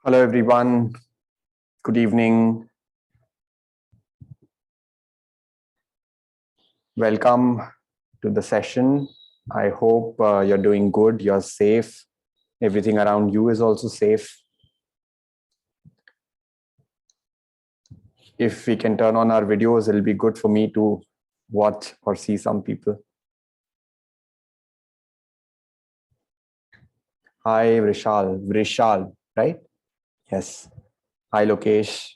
Hello, everyone. Good evening. Welcome to the session. I hope you're doing good, you're safe. Everything around you is also safe. If we can turn on our videos, it'll be good for me to watch or see some people. Hi, Vrishal, right? Yes. Hi, Lokesh.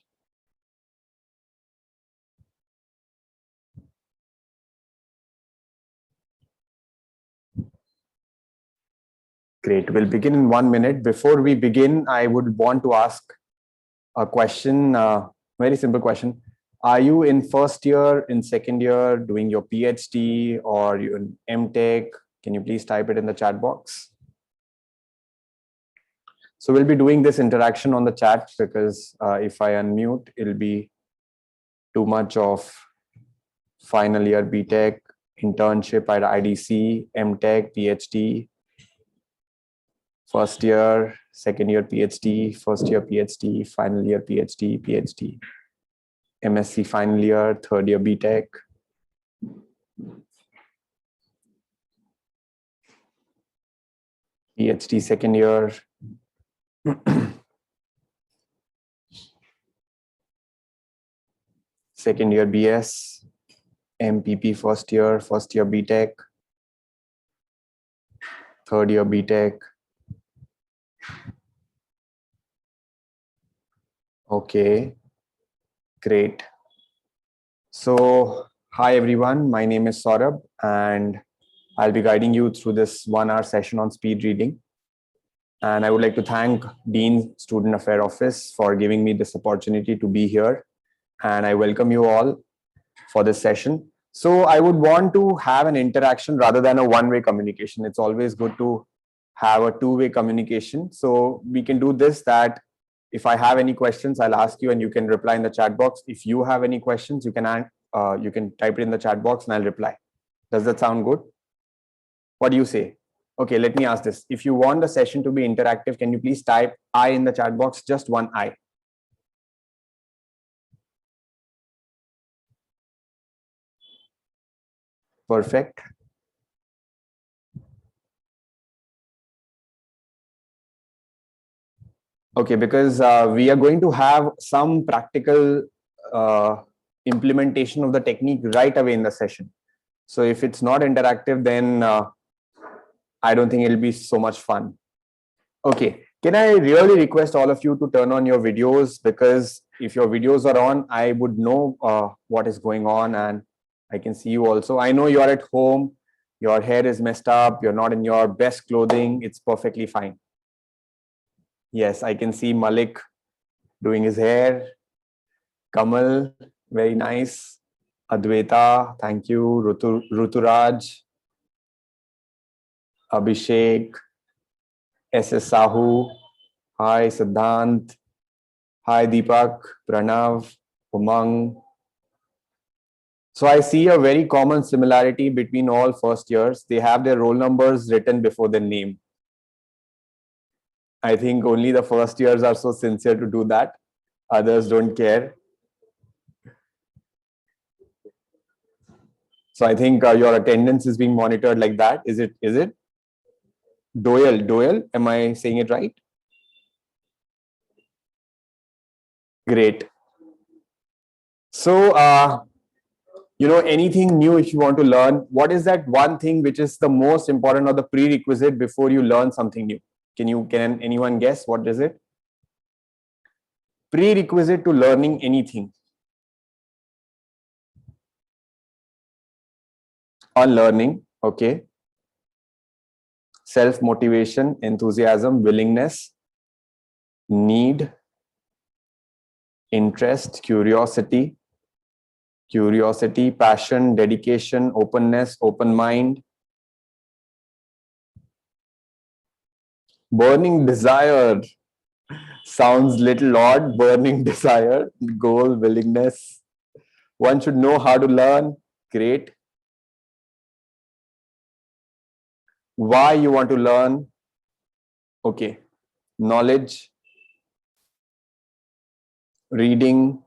Great. We'll begin in 1 minute. Before we begin, I would want to ask a question, very simple question. Are you in first year, in second year, doing your PhD or you in MTech? Can you please type it in the chat box? So we'll be doing this interaction on the chat because if I unmute, it'll be too much of final year BTech, internship at IDC, MTech, PhD, first year, second year PhD, first year PhD, final year PhD, PhD, MSc final year, third year BTech. PhD second year. Second year BS, MPP first year BTech, third year BTech. Okay, great. So, hi everyone, my name is Saurabh and I'll be guiding you through this 1 hour session on speed reading. And I would like to thank Dean Student Affairs Office for giving me this opportunity to be here. And I welcome you all for this session. So I would want to have an interaction rather than a one-way communication. It's always good to have a two-way communication. So we can do this, that if I have any questions, I'll ask you and you can reply in the chat box. If you have any questions, you can type it in the chat box and I'll reply. Does that sound good? What do you say? Okay, let me ask this. If you want the session to be interactive, can you please type I in the chat box, just one I. Perfect. Okay, because we are going to have some practical implementation of the technique right away in the session. So if it's not interactive, then I don't think it'll be so much fun. Okay, can I really request all of you to turn on your videos, because if your videos are on, I would know what is going on and I can see you also. I know you're at home, your hair is messed up, you're not in your best clothing, it's perfectly fine. Yes, I can see Malik doing his hair. Kamal, very nice. Adwaita, thank you. Ruturaj, Abhishek, SS Sahu, hi Siddhant, hi Deepak, Pranav, Umang. So I see a very common similarity between all first years. They have their roll numbers written before their name. I think only the first years are so sincere to do that. Others don't care. So I think your attendance is being monitored like that. Is it? Doyle, am I saying it right? Great. So, anything new if you want to learn, what is that one thing which is the most important or the prerequisite before you learn something new? Can anyone guess what is it? Prerequisite to learning anything. On learning, okay. Self-motivation, enthusiasm, willingness, need, interest, curiosity, passion, dedication, openness, open mind, burning desire. Sounds little odd. Burning desire, goal, willingness. One should know how to learn. Great. Why you want to learn? Okay. Knowledge, reading.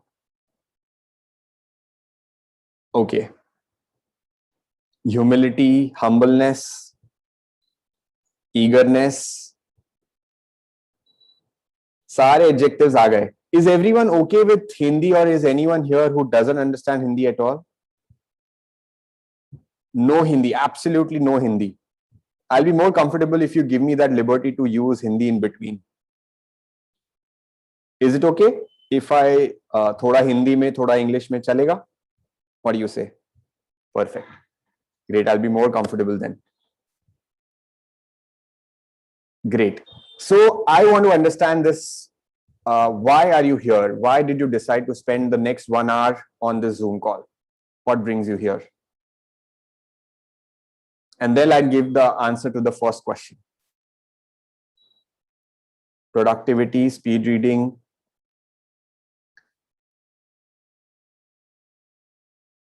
Okay. Humility, humbleness, eagerness. सारे adjectives आ गए. Is everyone okay with Hindi, or is anyone here who doesn't understand Hindi at all? No Hindi, absolutely no Hindi. I'll be more comfortable if you give me that liberty to use Hindi in between. Is it okay if I थोड़ा हिंदी में थोड़ा English में चलेगा? What do you say? Perfect. Great. I'll be more comfortable then. Great. So I want to understand this. Why are you here? Why did you decide to spend the next 1 hour on this Zoom call? What brings you here? And then I'll give the answer to the first question. Productivity, speed reading.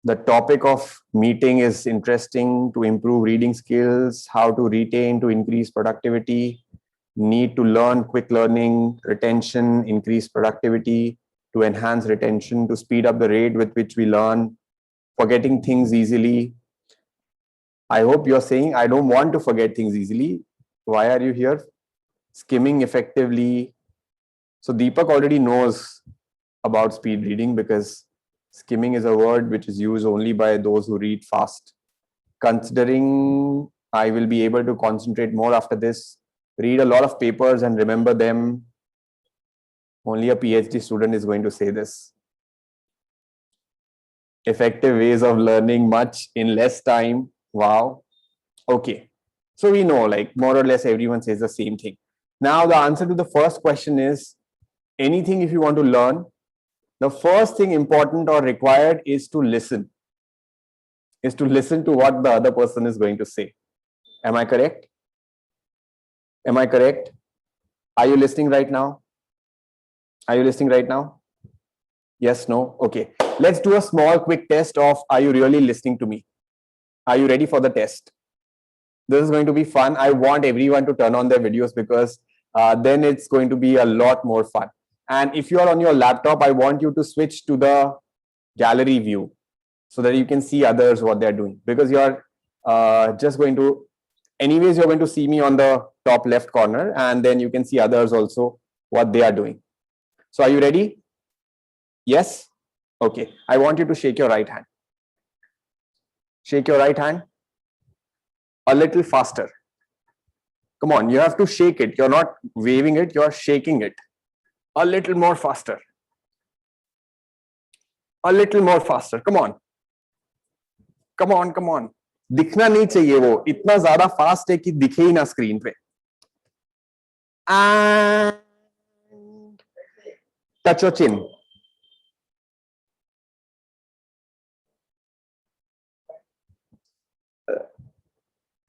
The topic of meeting is interesting: to improve reading skills, how to retain, to increase productivity, need to learn, quick learning, retention, increase productivity, to enhance retention, to speed up the rate with which we learn, forgetting things easily. I hope you're saying, I don't want to forget things easily. Why are you here? Skimming effectively. So Deepak already knows about speed reading, because skimming is a word which is used only by those who read fast. Considering I will be able to concentrate more after this, read a lot of papers and remember them. Only a PhD student is going to say this. Effective ways of learning much in less time. Wow. Okay. So we know, like, more or less everyone says the same thing. Now the answer to the first question is, anything if you want to learn, the first thing important or required is to listen. Is to listen to what the other person is going to say. Am I correct? Am I correct? Are you listening right now? Are you listening right now? Yes, no? Okay. Let's do a small quick test of, are you really listening to me? Are you ready for the test? This is going to be fun. I want everyone to turn on their videos, because then it's going to be a lot more fun. And if you are on your laptop, I want you to switch to the gallery view so that you can see others what they're doing, because you're just going to, anyways, you're going to see me on the top left corner, and then you can see others also what they are doing. So are you ready? Yes? Okay. I want you to shake your right hand. Shake your right hand a little faster. Come on, you have to shake it. You're not waving it, you're shaking it. A little more faster. A little more faster. Come on. Come on, come on. दिखना नहीं चाहिए वो इतना ज्यादा fast है कि दिखे ही ना स्क्रीन पे. And touch your chin.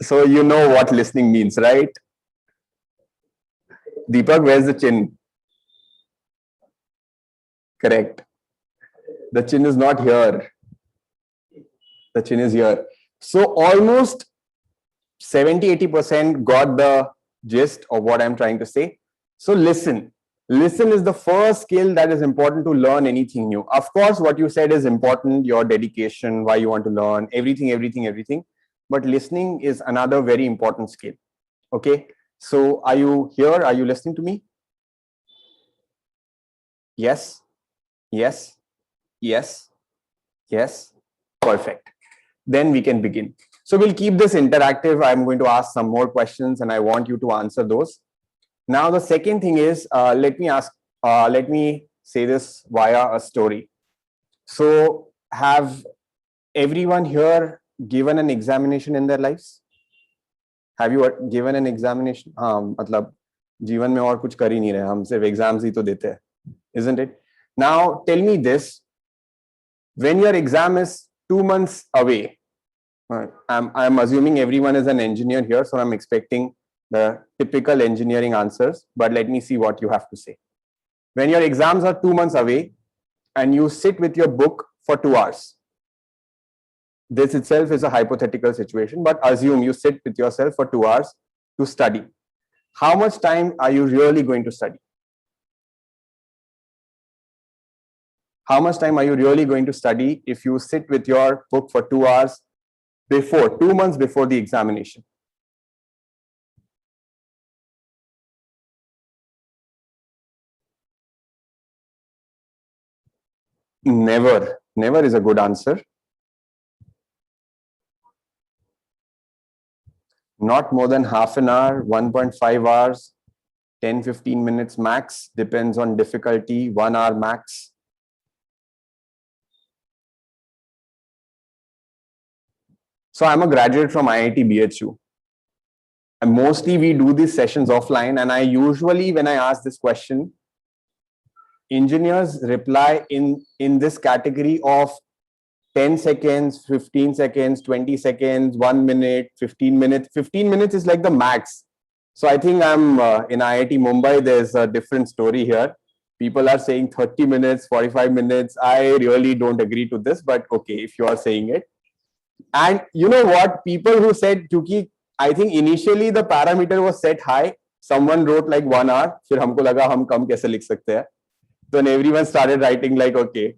So you know what listening means, right? Deepak, where's the chin? Correct. The chin is not here. The chin is here. So almost 70-80% got the gist of what I'm trying to say. So listen. Listen is the first skill that is important to learn anything new. Of course, what you said is important, your dedication, why you want to learn, everything. But listening is another very important skill. Okay. So are you here? Are you listening to me? Yes. Yes. Yes. Yes. Perfect. Then we can begin. So we'll keep this interactive. I'm going to ask some more questions and I want you to answer those. Now, the second thing is, let me say this via a story. So have everyone here given an examination in their lives? Have you given an examination? हाँ, मतलब जीवन में और कुछ कर ही नहीं रहे, हम सिर्फ एग्जाम्स ही तो देते हैं, isn't it? Now tell me this: when your exam is 2 months away, I'm assuming everyone is an engineer here, so I'm expecting the typical engineering answers, but let me see what you have to say. When your exams are 2 months away and you sit with your book for 2 hours, this itself is a hypothetical situation, but assume you sit with yourself for 2 hours to study. How much time are you really going to study? How much time are you really going to study if you sit with your book for 2 hours before, 2 months before the examination? Never. Never is a good answer. Not more than half an hour, 1.5 hours, 10-15 minutes max, depends on difficulty, 1 hour max. So I'm a graduate from IIT BHU. And mostly we do these sessions offline, and I usually, when I ask this question, engineers reply in this category of 10 seconds, 15 seconds, 20 seconds, 1 minute, 15 minutes. 15 minutes is like the max. So I think I'm in IIT Mumbai, there's a different story here. People are saying 30 minutes, 45 minutes. I really don't agree to this, but okay, if you are saying it. And you know what? People who said, Kyuki, I think initially the parameter was set high. Someone wrote like 1 hour. फिर हमको लगा हम कम कैसे लिख सकते हैं. Then everyone started writing like, okay,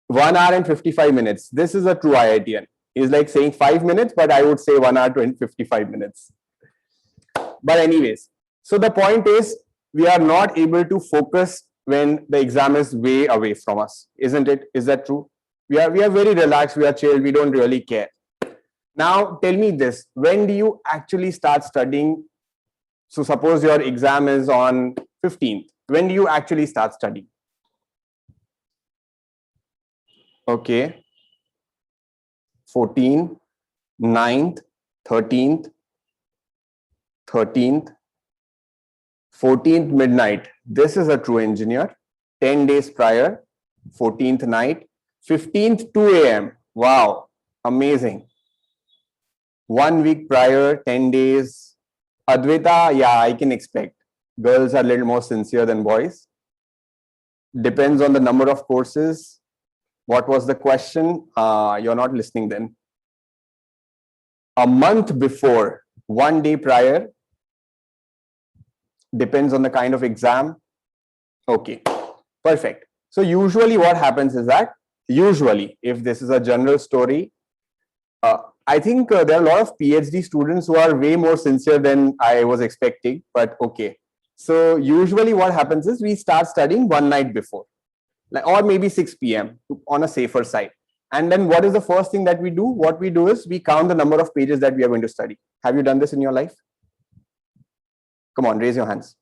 1 hour and 55 minutes. This is a true IITian. He's like saying 5 minutes, but I would say 1 hour and 55 minutes. But anyways, so the point is, we are not able to focus when the exam is way away from us, isn't it? Is that true? We are very relaxed, we are chilled, we don't really care. Now, tell me this, when do you actually start studying? So suppose your exam is on 15th. When do you actually start studying? Okay. 14th, 9th, 13th, 13th, 14th midnight. This is a true engineer. 10 days prior, 14th night, 15th 2 a.m. Wow, amazing. 1 week prior, 10 days. Advaita, yeah, I can expect. Girls are a little more sincere than boys. Depends on the number of courses. What was the question? You're not listening then. A month before, 1 day prior. Depends on the kind of exam. Okay, perfect. So usually what happens is that, usually, if this is a general story, I think there are a lot of PhD students who are way more sincere than I was expecting, but okay. So usually what happens is we start studying 1 night before, like, or maybe 6 p.m. on a safer side. And then what is the first thing that we do? What we do is we count the number of pages that we are going to study. Have you done this in your life? Come on, raise your hands.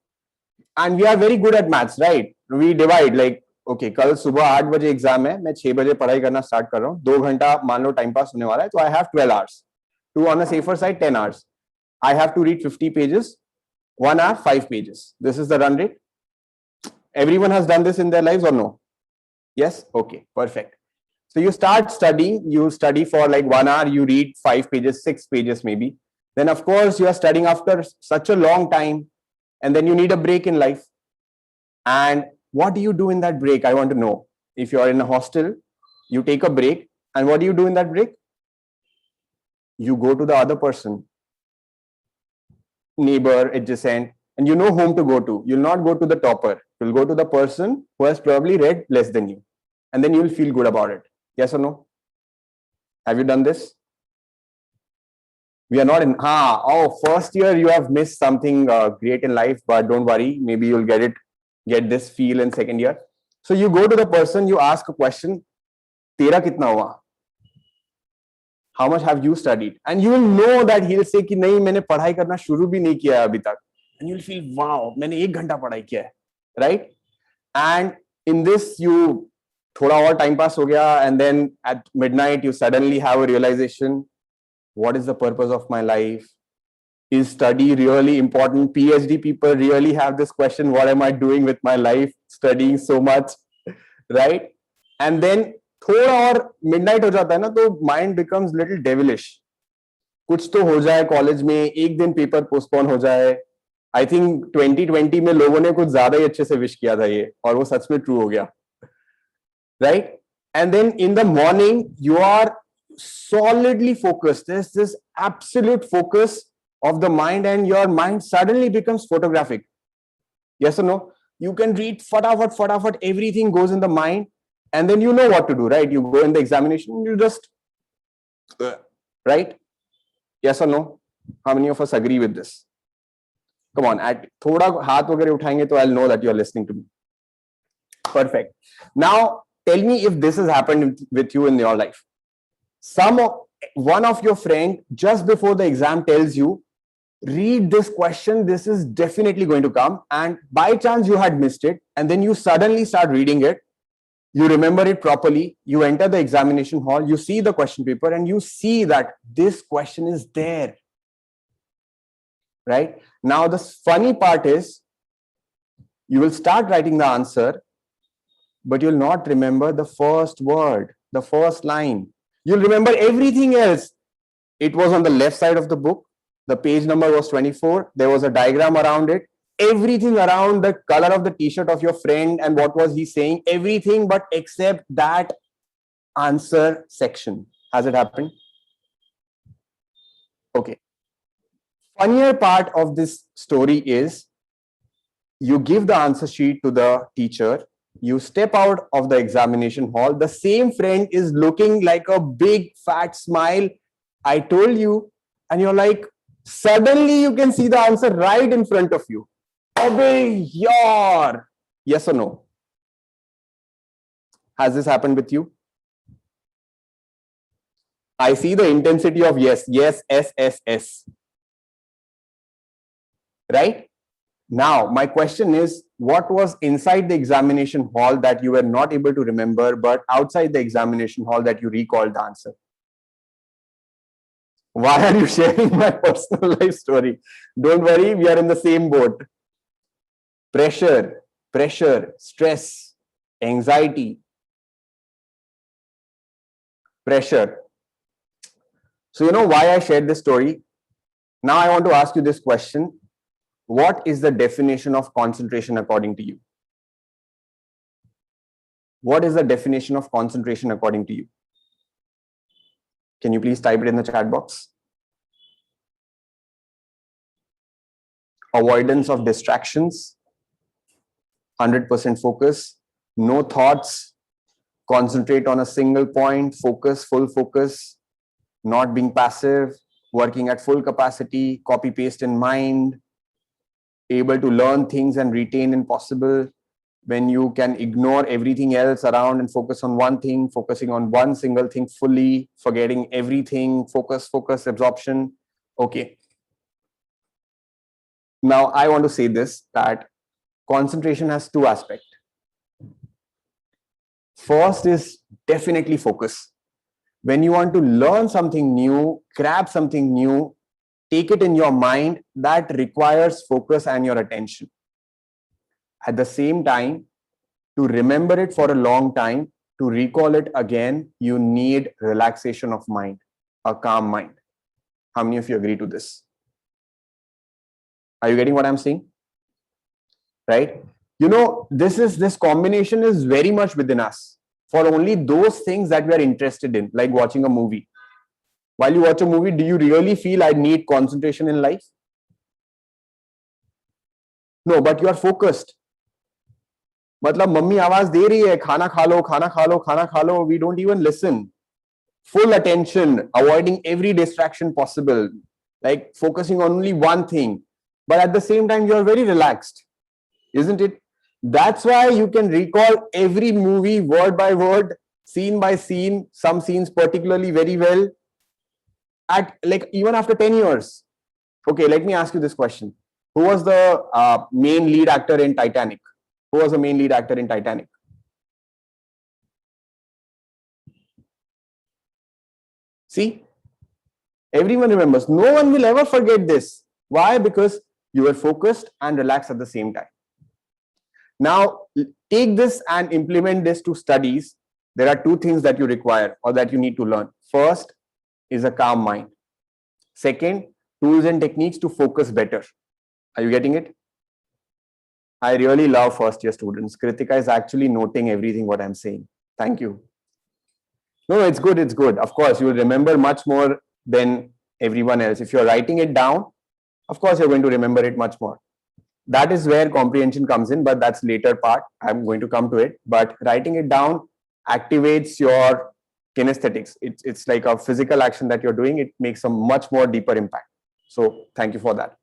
And we are very good at maths, right? We divide like, okay, कल सुबह 8 बजे exam है, मैं 6 बजे पढ़ाई करना start कर रहा हूँ, 2 घंटा मान लो टाइम पास होने वाला है, तो I have 12 hours. To on a safer side, 10 hours. I have to read 50 pages, 1 hour, 5 pages. This is the run rate. Everyone has done this in their lives or no? Yes? Okay, perfect. So you start studying, you study for like 1 hour, you read 5 pages, 6 pages maybe. Then of course you are studying after such a long time, and then you need a break in life. And what do you do in that break? I want to know. If you are in a hostel, you take a break, and what do you do in that break? You go to the other person, neighbor, adjacent, and you know whom to go to. You'll not go to the topper. You'll go to the person who has probably read less than you, and then you'll feel good about it. Yes or no? Have you done this? We are not in, first year you have missed something great in life, but don't worry, maybe you'll get this feel in second year. So you go to the person, you ask a question, Tera kitna hua? How much have you studied? And you will know that he'll say कि नहीं मैंने पढ़ाई करना शुरू भी नहीं किया अभी तक. And you'll feel, wow, मैंने 1 घंटा पढ़ाई किया है, right? And in this you थोड़ा और time pass हो गया, and then at midnight you suddenly have a realization, what is the purpose of my life? Is study really important? PhD people really have this question, what am I doing with my life, studying so much, right? And then थोड़ा और midnight हो जाता है ना, तो mind becomes little devilish. कुछ तो हो जाए कॉलेज में, एक दिन पेपर पोस्टपोन हो जाए. आई थिंक 2020 में लोगों ने कुछ ज्यादा ही अच्छे से विश किया था ये, और वो सच में ट्रू हो गया, right? And then in the morning you are solidly focused. There's this absolute focus of the mind, and your mind suddenly becomes photographic. Yes or no? You can read fatafat, everything goes in the mind, And then you know what to do, right? You go in the examination, you just, right? Yes or no? How many of us agree with this? Come on, at thoda haath वगैरह उठाएंगे तो I'll know that you're listening to me. Perfect. Now, tell me if this has happened with you in your life. One of your friend just before the exam tells you, read this question, this is definitely going to come, and by chance you had missed it, and then you suddenly start reading it, you remember it properly, you enter the examination hall, you see the question paper, and you see that this question is there. Right? Now, the funny part is, you will start writing the answer, but you'll not remember the first word, the first line. You'll remember everything else. It was on the left side of the book. The page number was 24. There was a diagram around it. Everything around the color of the t-shirt of your friend and what was he saying, everything but except that answer section. Has it happened? Okay. Funnier part of this story is you give the answer sheet to the teacher, you step out of the examination hall, the same friend is looking like a big fat smile, I told you, and you're like, suddenly you can see the answer right in front of you. Abey yaar. Yes or no? Has this happened with you? I see the intensity of yes, yes, S, S, S. Right? Now, my question is, what was inside the examination hall that you were not able to remember, but outside the examination hall that you recalled the answer? Why are you sharing my personal life story? Don't worry, we are in the same boat. Pressure, stress, anxiety, pressure. So, you know why I shared this story? Now, I want to ask you this question. What is the definition of concentration according to you? What is the definition of concentration according to you? Can you please type it in the chat box? Avoidance of distractions, 100% focus, no thoughts, concentrate on a single point, focus, full focus, not being passive, working at full capacity, copy paste in mind, able to learn things and retain in possible, when you can ignore everything else around and focus on one thing, focusing on one single thing fully, forgetting everything, focus, absorption. Okay. Now, I want to say this, that concentration has two aspects. First is definitely focus. When you want to learn something new, grab something new, take it in your mind, that requires focus and your attention. At the same time, to remember it for a long time, to recall it again, you need relaxation of mind, a calm mind. How many of you agree to this? Are you getting what I'm saying? Right? You know, this combination is very much within us for only those things that we are interested in, like watching a movie. While you watch a movie, do you really feel I need concentration in life? No, but you are focused. मतलब mummy आवाज दे रही है, खाना खा लो, खाना खा लो, खाना खा लो. We don't even listen. Full attention, avoiding every distraction possible, like focusing on only one thing. But at the same time, you are very relaxed, isn't it? That's why you can recall every movie word by word, scene by scene, some scenes particularly very well, at like even after 10 years. Okay, let me ask you this question. Who was the main lead actor in Titanic? Who was the main lead actor in Titanic? See, everyone remembers. No one will ever forget this. Why? Because you were focused and relaxed at the same time. Now, take this and implement this to studies. There are two things that you require or that you need to learn. First is a calm mind. Second, tools and techniques to focus better. Are you getting it? I really love first year students. Kritika is actually noting everything what I'm saying. Thank you. No, it's good. It's good. Of course, you will remember much more than everyone else. If you're writing it down, of course, you're going to remember it much more. That is where comprehension comes in, but that's later part. I'm going to come to it. But writing it down activates your kinesthetics. It's like a physical action that you're doing. It makes a much more deeper impact. So thank you for that.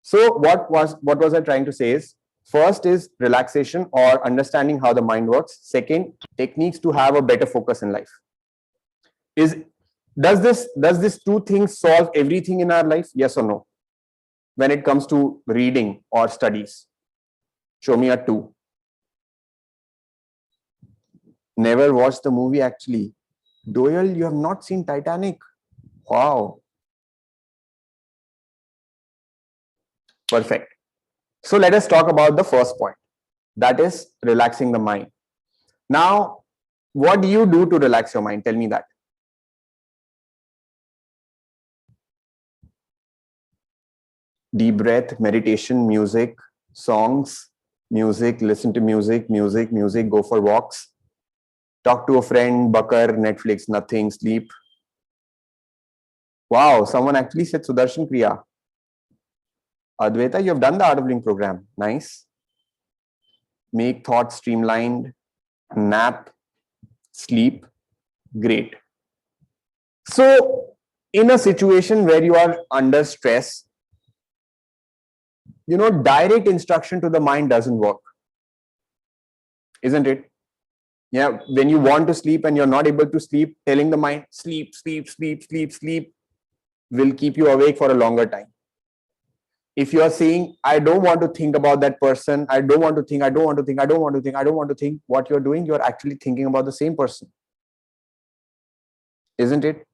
So what was I trying to say is, first is relaxation or understanding how the mind works. Second, techniques to have a better focus in life. Does this two things solve everything in our life? Yes or no? When it comes to reading or studies, show me a 2. Never watched the movie actually. Doyle, you have not seen Titanic? Wow. Perfect. So let us talk about the first point, that is relaxing the mind. Now, what do you do to relax your mind? Tell me that. Deep breath, meditation, music, songs, music, listen to music, go for walks, talk to a friend, bucker, Netflix, nothing, sleep. Wow, someone actually said Sudarshan Kriya. Advaita, you have done the Art of Living program. Nice. Make thoughts streamlined, nap, sleep. Great. So, in a situation where you are under stress, direct instruction to the mind doesn't work. Isn't it? Yeah, when you want to sleep and you're not able to sleep, telling the mind, sleep, will keep you awake for a longer time. If you are saying, I don't want to think about that person, I don't want to think, what you're doing, you're actually thinking about the same person. Isn't it?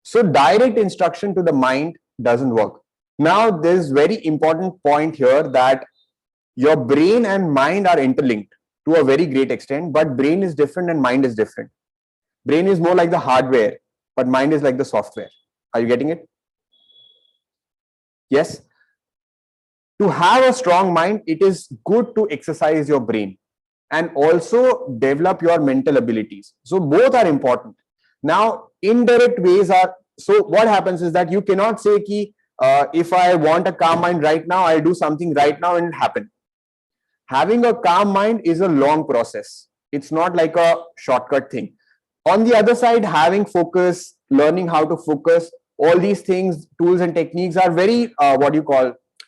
So direct instruction to the mind doesn't work. Now, there's very important point here that your brain and mind are interlinked to a very great extent, but brain is different and mind is different. Brain is more like the hardware, but mind is like the software. Are you getting it? Yes. To have a strong mind, it is good to exercise your brain and also develop your mental abilities. So both are important. Now, indirect ways are, so what happens is that you cannot say ki, if I want a calm mind right now, I'll do something right now and it happen. Having a calm mind is a long process. It's not like a shortcut thing. On the other side, having focus, learning how to focus, all these things, tools and techniques are very,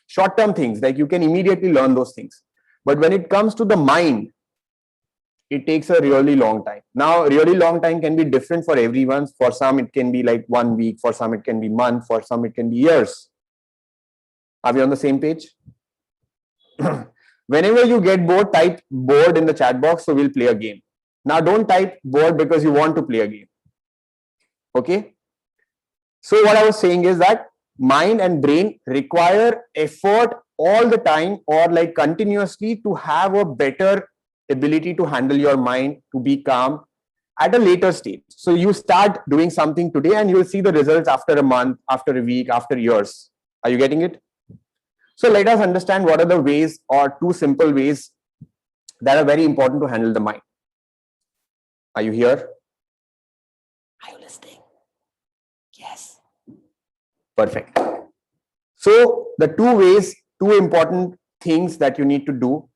short-term things. Like you can immediately learn those things. But when it comes to the mind, it takes a really long time. Now, really long time can be different for everyone. For some, it can be like 1 week. For some, it can be month. For some, it can be years. Are we on the same page? Whenever you get bored, type bored in the chat box, so we'll play a game. Now, don't type bored because you want to play a game. Okay? So what I was saying is that mind and brain require effort all the time or like continuously to have a better ability to handle your mind, to be calm at a later stage. So you start doing something today and you will see the results after a month, after a week, after years. Are you getting it? So let us understand what are the ways or 2 simple ways that are very important to handle the mind. Are you here? Are you listening? Yes. Perfect. So the 2 ways, 2 important things that you need to do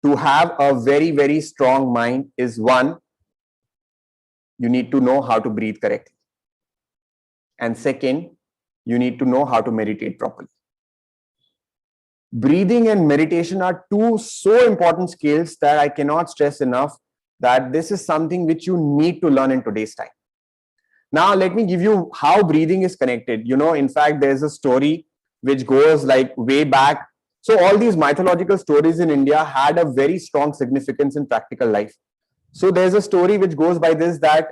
to have a very, very strong mind is 1, you need to know how to breathe correctly. And second, you need to know how to meditate properly. Breathing and meditation are 2 so important skills that I cannot stress enough that this is something which you need to learn in today's time. Now, let me give you how breathing is connected. In fact, there's a story which goes like way back. So all these mythological stories in India had a very strong significance in practical life. So there's a story which goes by this, that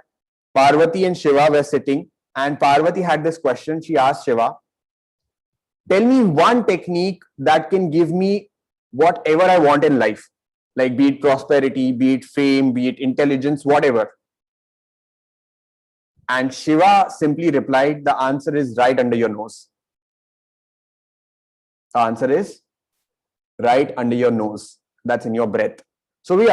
Parvati and Shiva were sitting and Parvati had this question. She asked Shiva, tell me one technique that can give me whatever I want in life, like be it prosperity, be it fame, be it intelligence, whatever. And Shiva simply replied, the answer is right under your nose. The answer is right under your nose. That's in your breath. So we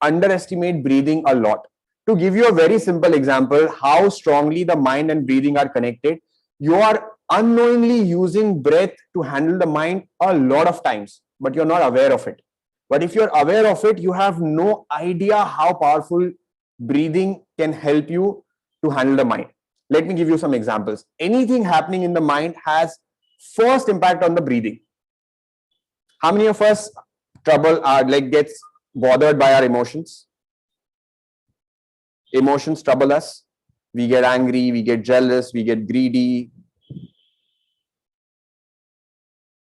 underestimate breathing a lot. To give you a very simple example, how strongly the mind and breathing are connected, you are unknowingly using breath to handle the mind a lot of times, but you're not aware of it. But if you're aware of it, you have no idea how powerful breathing can help you to handle the mind. Let me give you some examples. Anything happening in the mind has first impact on the breathing. How many of us gets bothered by our emotions? Emotions trouble us. We get angry, we get jealous, we get greedy.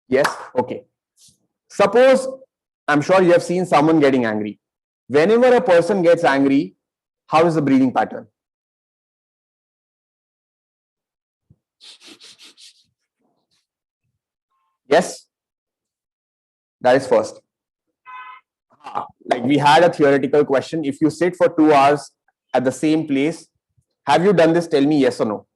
Yes? Okay. Suppose, I'm sure you have seen someone getting angry. Whenever a person gets angry, how is the breathing pattern? Yes? That is first. Like we had a theoretical question. If you sit for 2 hours at the same place, have you done this? Tell me yes or no.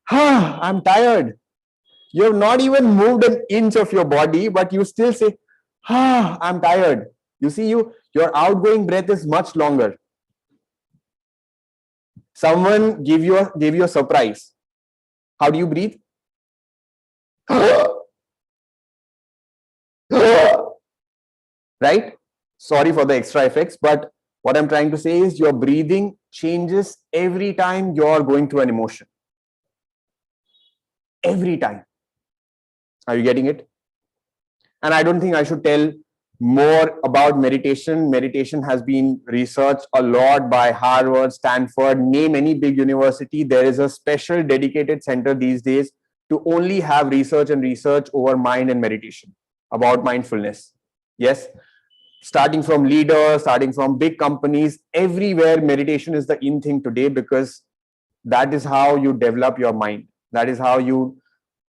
I'm tired. You have not even moved an inch of your body, but you still say, I'm tired. You see, your outgoing breath is much longer. Someone gave you a surprise. How do you breathe? Right? Sorry for the extra effects, but what I'm trying to say is your breathing changes every time you're going through an emotion. Every time. Are you getting it? And I don't think I should tell more about meditation. Meditation has been researched a lot by Harvard, Stanford, name any big university. There is a special dedicated center these days to only have research over mind and meditation, about mindfulness. Yes, starting from leaders, starting from big companies, everywhere meditation is the in thing today, because that is how you develop your mind. That is how you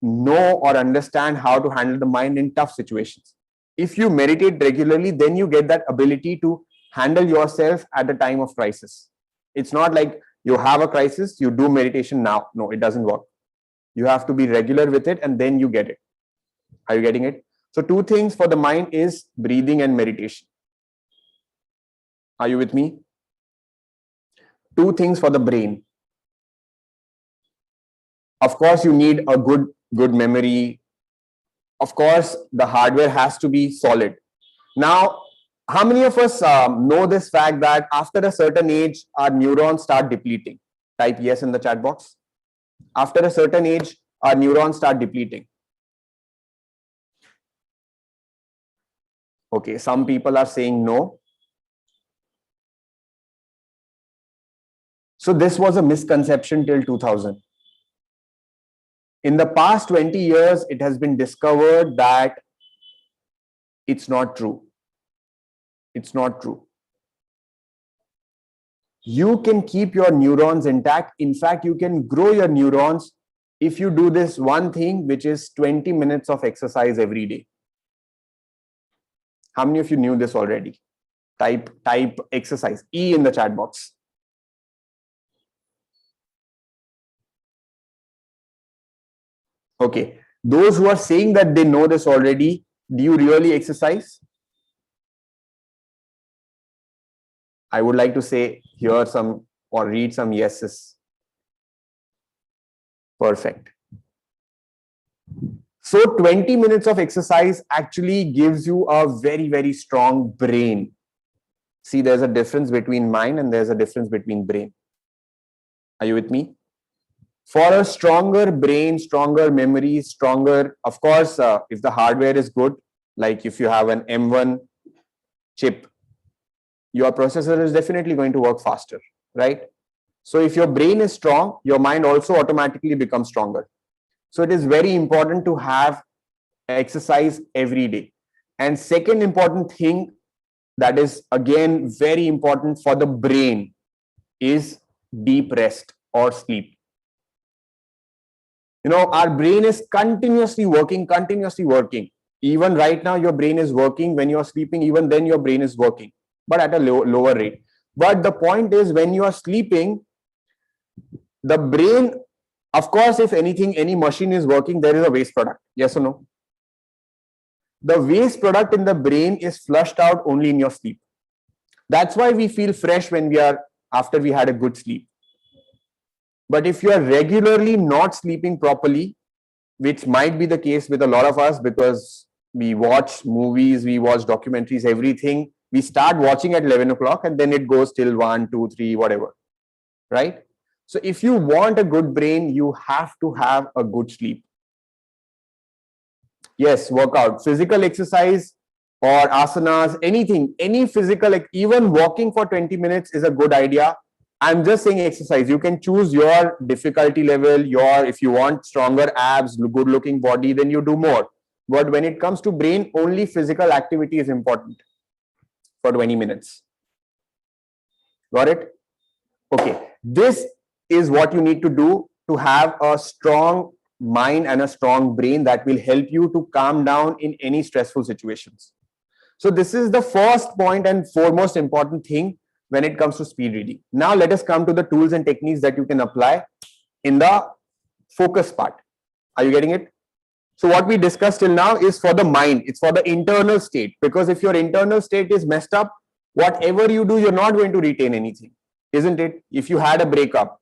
know or understand how to handle the mind in tough situations. If you meditate regularly, then you get that ability to handle yourself at the time of crisis. It's not like you have a crisis, you do meditation now. No, it doesn't work. You have to be regular with it and then you get it. Are you getting it? So 2 things for the mind is breathing and meditation. Are you with me? 2 things for the brain. Of course, you need a good memory. Of course, the hardware has to be solid. Now, how many of us know this fact that after a certain age, our neurons start depleting? Type yes in the chat box. After a certain age, our neurons start depleting. Okay, some people are saying no. So this was a misconception till 2000. In the past 20 years, it has been discovered that it's not true. It's not true. You can keep your neurons intact. In fact, you can grow your neurons if you do this one thing, which is 20 minutes of exercise every day. How many of you knew this already? Type exercise, E in the chat box. Okay, those who are saying that they know this already, do you really exercise? I would like to say hear some or read some yeses. Perfect. So 20 minutes of exercise actually gives you a very, very strong brain. See, there's a difference between mind and there's a difference between brain. Are you with me? For a stronger brain, stronger memory, stronger, of course, if the hardware is good, like if you have an M1 chip, your processor is definitely going to work faster, right? So if your brain is strong, your mind also automatically becomes stronger. So it is very important to have exercise every day. And second important thing that is again very important for the brain is deep rest or sleep. You know, our brain is continuously working. Even right now, your brain is working. When you're sleeping, even then your brain is working, but at a lower rate. But the point is, when you are sleeping, the brain, of course, if anything, any machine is working, there is a waste product. Yes or no? The waste product in the brain is flushed out only in your sleep. That's why we feel fresh when we are after we had a good sleep. But if you are regularly not sleeping properly, which might be the case with a lot of us because We watch movies, we watch documentaries, everything. We start watching at 11 o'clock and then it goes till 1, 2, 3, whatever. Right? So if you want a good brain, you have to have a good sleep. Yes, workout, physical exercise or asanas, anything, any physical, like even walking for 20 minutes is a good idea. I'm just saying exercise. You can choose your difficulty level, if you want stronger abs, good looking body, then you do more. But when it comes to brain, only physical activity is important for 20 minutes. Got it? Okay. This is what you need to do to have a strong mind and a strong brain that will help you to calm down in any stressful situations. So this is the first point and foremost important thing when it comes to speed reading. Now let us come to the tools and techniques that you can apply in the focus part. Are you getting it? So what we discussed till now is for the mind. It's for the internal state, because if your internal state is messed up, whatever you do, you're not going to retain anything, isn't it? If you had a breakup,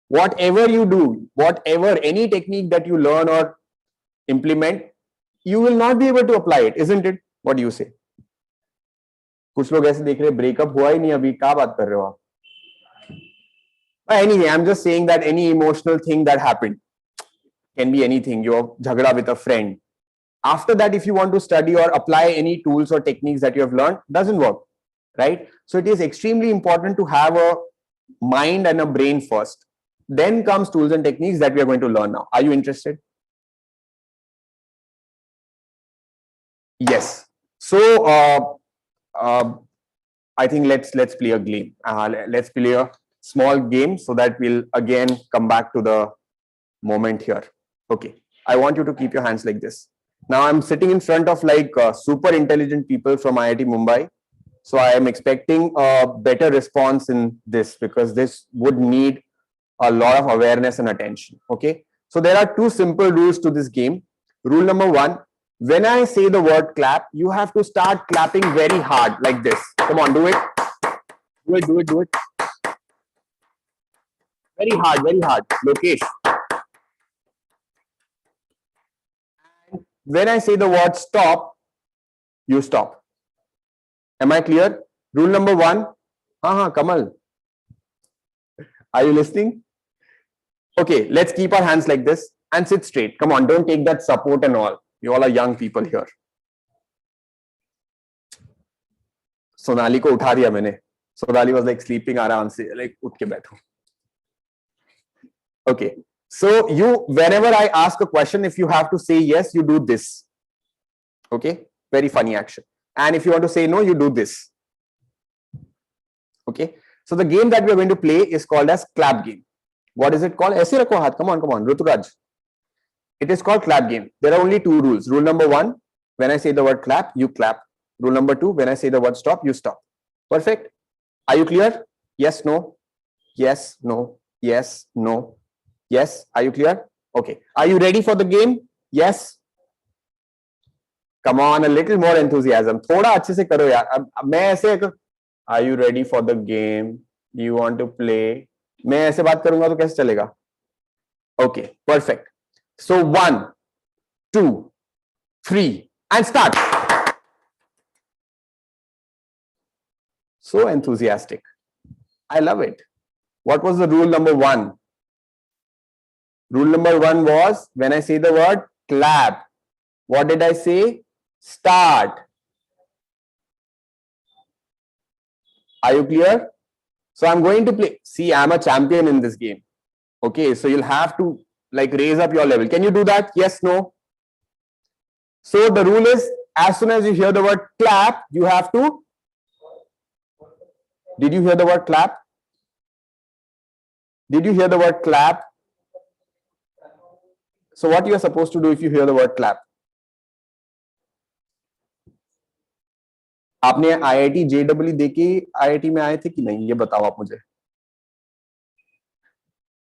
whatever you do, any technique that you learn or implement, you will not be able to apply it, isn't it? What do you say? कुछ लोग ऐसे देख रहे, breakup हुआ ही नहीं अभी, क्या बात कर रहे हो आप? Anyway, I'm just saying that any emotional thing that happened, can be anything, your jhagda with a friend. After that, if you want to study or apply any tools or techniques that you have learned, doesn't work, right? So it is extremely important to have a mind and a brain first. Then comes tools and techniques that we are going to learn now. Are you interested? Yes. So I think let's play a game. Let's play a small game so that we'll again come back to the moment here. Okay. I want you to keep your hands like this. Now I'm sitting in front of like super intelligent people from IIT Mumbai. So I am expecting a better response in this, because this would need a lot of awareness and attention. Okay. So there are two simple rules to this game. Rule number one, when I say the word clap, you have to start clapping very hard like this. Come on, do it. Do it, do it, do it. Very hard, very hard. Lokesh. And when I say the word stop, you stop. Am I clear? Rule number one. Kamal. Are you listening? Okay, let's keep our hands like this and sit straight. Come on, don't take that support and all. You all are young people here. Sonali ko utha diya maine. Sonali was like sleeping around, like ut ke baitho. Okay, so whenever I ask a question, if you have to say yes, you do this. Okay, very funny action. And if you want to say no, you do this. Okay, so the game that we are going to play is called as clap game. What is it called? Aise rakho haath. Come on, Ruturaj. It is called clap game. There are only two rules. Rule number one, when I say the word clap, you clap. Rule number two, when I say the word stop, you stop. Perfect. Are you clear? Yes, no. Yes, no. Yes, no. Yes. Are you clear? Okay. Are you ready for the game? Yes. Come on, a little more enthusiasm. थोड़ा अच्छे से करो यार. अब मैं ऐसे, are you ready for the game? Do you want to play? मैं ऐसे बात करूंगा तो कैसे चलेगा? Okay, perfect. So 1, 2, 3, and start. So enthusiastic. I love it. What was the rule number one? Rule number one was, when I say the word clap, what did I say? Start. Are you clear? So I'm going to play. See, I'm a champion in this game. Okay, so you'll have to like raise up your level. Can you do that? Yes, no? So the rule is, as soon as you hear the word clap, you have to. Did you hear the word clap? Did you hear the word clap? So what you are supposed to do if you hear the word clap? आपने IIT JEE देके IIT में आए थे कि नहीं, ये बताओ आप मुझे.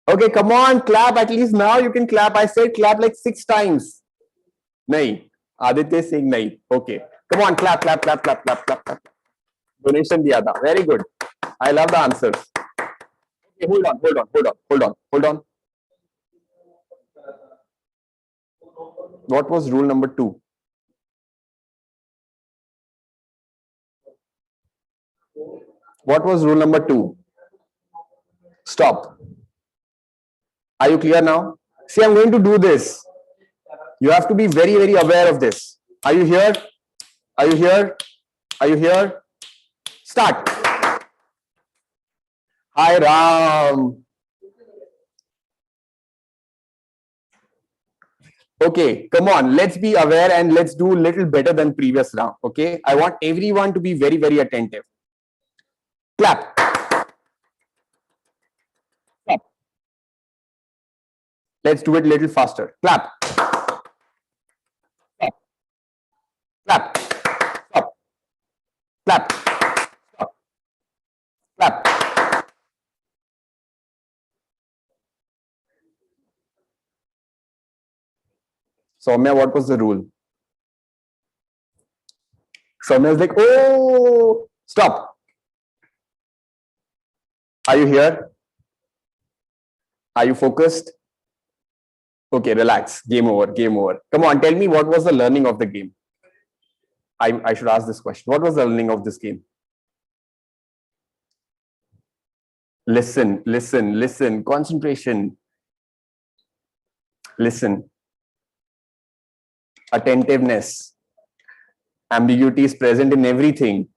Okay, come on, clap. At least now you can clap. I said clap like 6 times. Nahi. Aditya is saying nahi. Okay. Come on, clap, clap, clap, clap, clap, clap, clap. Donation diya tha. Very good. I love the answers. Okay, hold on. What was rule number 2? What was rule number 2? Stop. Are you clear now? See, I'm going to do this. You have to be very, very aware of this. Are you here? Are you here? Are you here? Start. Hi, Ram. Okay, come on. Let's be aware and let's do a little better than previous round. Okay, I want everyone to be very, very attentive. Clap. Clap. Let's do it a little faster. Clap. Clap. Clap. Stop. Clap. Stop. Clap. Soumya, what was the rule? Soumya is like, oh, stop. Are you here? Are you focused? Okay, relax. Game over. Game over. Come on, tell me what was the learning of the game? I should ask this question. What was the learning of this game? Listen, listen, listen. Concentration. Listen. Attentiveness. Ambiguity is present in everything.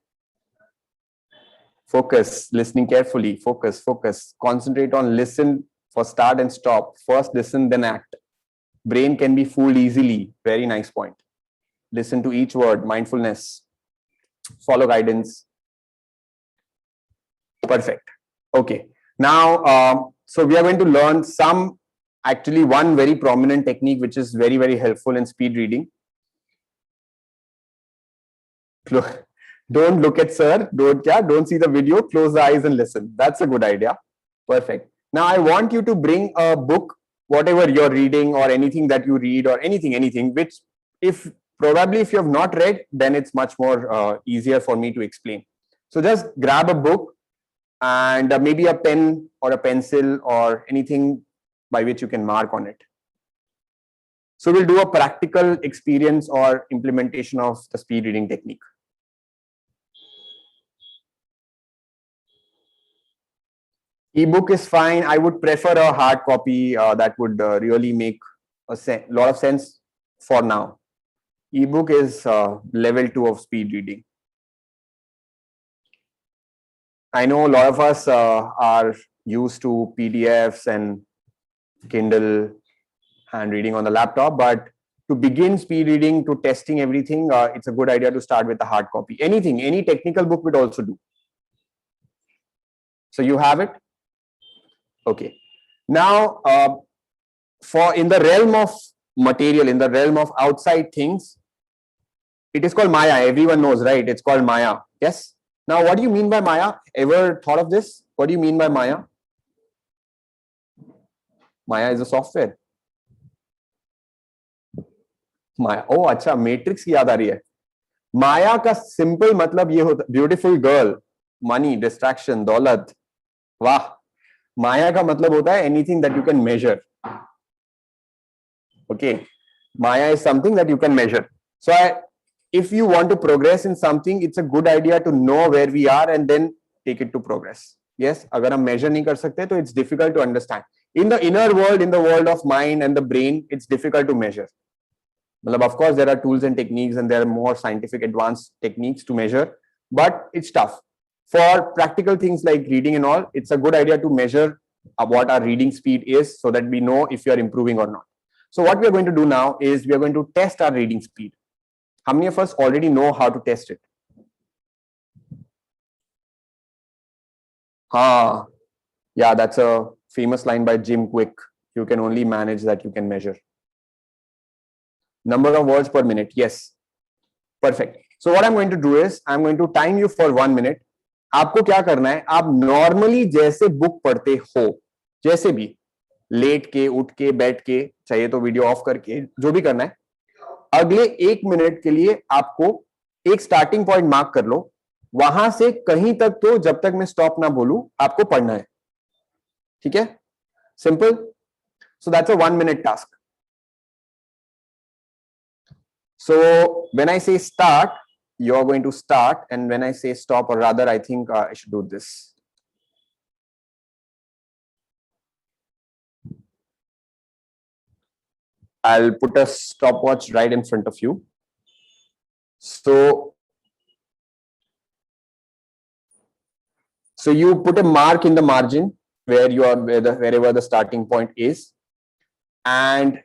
Focus. Listening carefully. Focus, focus. Concentrate on listen for start and stop. First listen, then act. Brain can be fooled easily. Very nice point. Listen to each word. Mindfulness. Follow guidance. Perfect. Okay. Now, so we are going to learn one very prominent technique which is very, very helpful in speed reading. Don't look at sir. Don't see the video. Close the eyes and listen. That's a good idea. Perfect. Now I want you to bring a book, whatever you're reading or anything that you read or anything, which if you have not read, then it's much more easier for me to explain. So just grab a book and maybe a pen or a pencil or anything by which you can mark on it. So we'll do a practical experience or implementation of the speed reading technique. Ebook is fine. I would prefer a hard copy. That would really make a lot of sense for now. Ebook is level 2 of speed reading. I know a lot of us are used to PDFs and Kindle and reading on the laptop, but to begin speed reading, to testing everything, it's a good idea to start with a hard copy. Any technical book would also do. So you have it? Okay. Now, in the realm of material, in the realm of outside things, it is called Maya. Everyone knows, right? It's called Maya. Yes. Now, what do you mean by Maya? Ever thought of this? What do you mean by Maya? Maya is a software. Maya. Oh, अच्छा, Matrix की याद आ रही है. Maya का simple मतलब ये होता, beautiful girl, money, distraction, दौलत. वाह. Maya का मतलब होता है anything that you can measure. Okay. Maya is something that you can measure. So if you want to progress in something, it's a good idea to know where we are and then take it to progress. Yes, अगर हम measure नहीं कर सकते तो it's difficult to understand. In the inner world, in the world of mind and the brain, it's difficult to measure. Of course, there are tools and techniques and there are more scientific advanced techniques to measure, but it's tough. For practical things like reading and all, it's a good idea to measure what our reading speed is so that we know if you are improving or not. So what we are going to do now is we are going to test our reading speed. How many of us already know how to test it? Yeah, that's a famous line by Jim Quick. You can only manage that you can measure. Number of words per minute. Yes. Perfect. So what I'm going to do is I'm going to time you for 1 minute. आपको क्या करना है? आप normally जैसे book पढ़ते हो, जैसे भी लेट के, उठ के, बैठ के, चाहिए तो वीडियो ऑफ करके, जो भी करना है, अगले 1 मिनट के लिए आपको एक स्टार्टिंग पॉइंट मार्क कर लो. वहां से कहीं तक तो जब तक मैं स्टॉप ना बोलूं आपको पढ़ना है. ठीक है? Simple. So that's a 1 minute task. So when I say start, you're going to start, and when I say stop, or rather I think I should do this. I'll put a stopwatch right in front of you. So you put a mark in the margin where you are, wherever the starting point is, and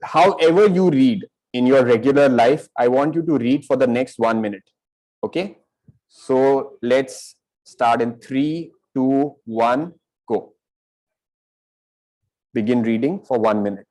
however you read in your regular life, I want you to read for the next 1 minute. Okay, so let's start in 3, 2, 1, go. Begin reading for 1 minute.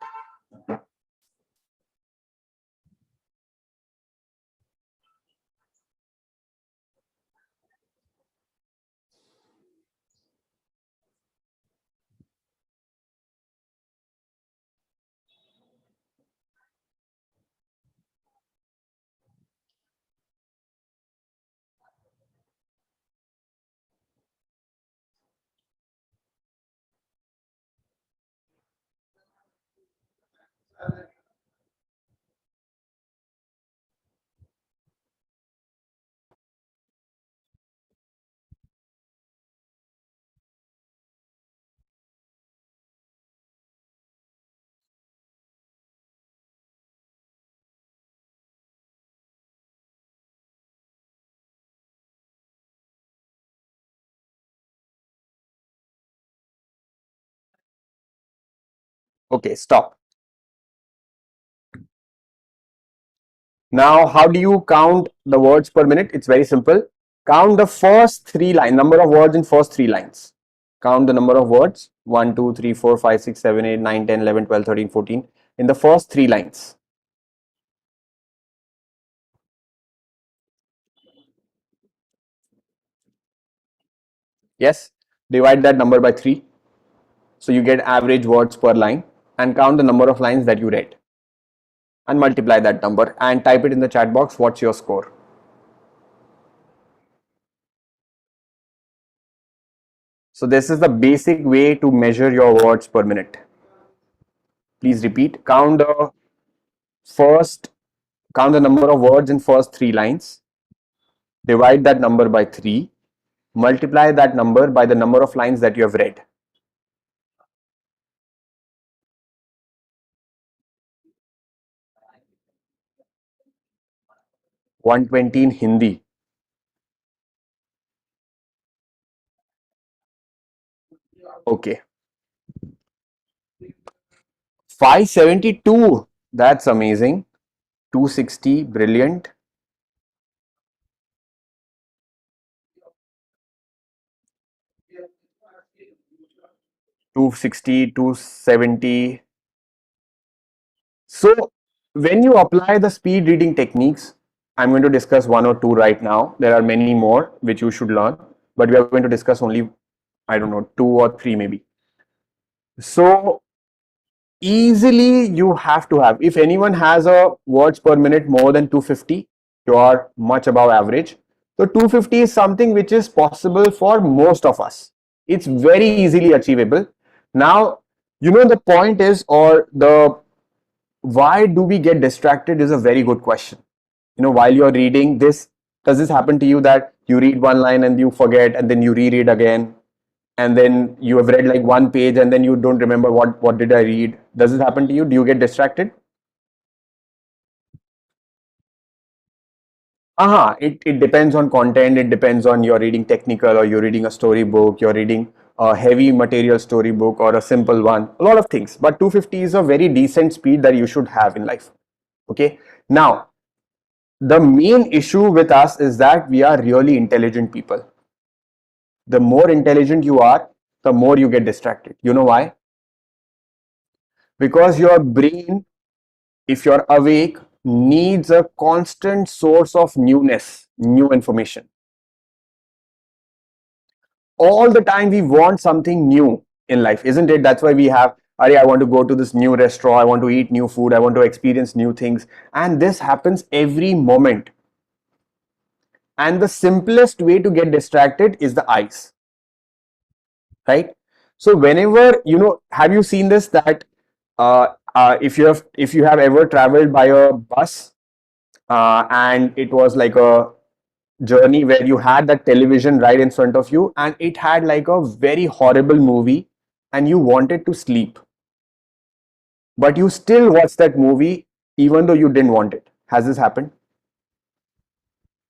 Okay, stop. Now, how do you count the words per minute? It's very simple. Count the first 3 lines, number of words in first 3 lines. Count the number of words 1, 2, 3, 4, 5, 6, 7, 8, 9, 10, 11, 12, 13, 14 in the first 3 lines. Yes, divide that number by 3. So you get average words per line, and count the number of lines that you read and multiply that number and type it in the chat box. What's your score? So this is the basic way to measure your words per minute. Please repeat. Count the number of words in first 3 lines. Divide that number by 3. Multiply that number by the number of lines that you have read. (120) in Hindi. Okay. 572. That's amazing. 260. Brilliant. 260, 270. So when you apply the speed reading techniques, I'm going to discuss 1 or 2 right now. There are many more which you should learn, but we are going to discuss only, I don't know, 2 or 3 maybe. So easily you have to have, if anyone has a words per minute more than 250, you are much above average. So 250 is something which is possible for most of us. It's very easily achievable. Now, the point is, or the why do we get distracted is a very good question. While you're reading this, does this happen to you that you read one line and you forget, and then you reread again, and then you have read like one page and then you don't remember what did I read? Does this happen to you? Do you get distracted? It depends on content. It depends on you're reading technical, or you're reading a storybook, you're reading a heavy material storybook, or a simple one, a lot of things. But 250 is a very decent speed that you should have in life. Okay. Now, the main issue with us is that we are really intelligent people. The more intelligent you are, the more you get distracted. You know why? Because your brain, if you're awake, needs a constant source of newness, new information. All the time we want something new in life, isn't it? That's why we have, I want to go to this new restaurant, I want to eat new food, I want to experience new things. And this happens every moment. And the simplest way to get distracted is the eyes. Right? So whenever, have you seen this, that if you have ever traveled by a bus, and it was like a journey where you had that television right in front of you and it had like a very horrible movie and you wanted to sleep, but you still watched that movie even though you didn't want it? Has this happened?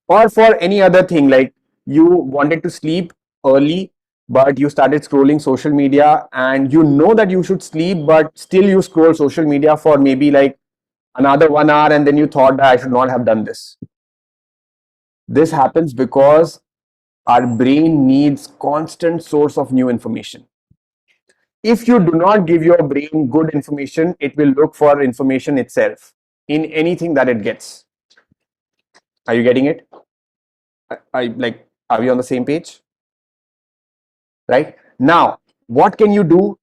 Or for any other thing, like you wanted to sleep early, but you started scrolling social media and you know that you should sleep, but still you scroll social media for maybe like another 1 hour and then you thought that I should not have done this. This happens because our brain needs constant source of new information. If you do not give your brain good information, it will look for information itself in anything that it gets. Are you getting it? Are we on the same page? Right? Now, what can you do?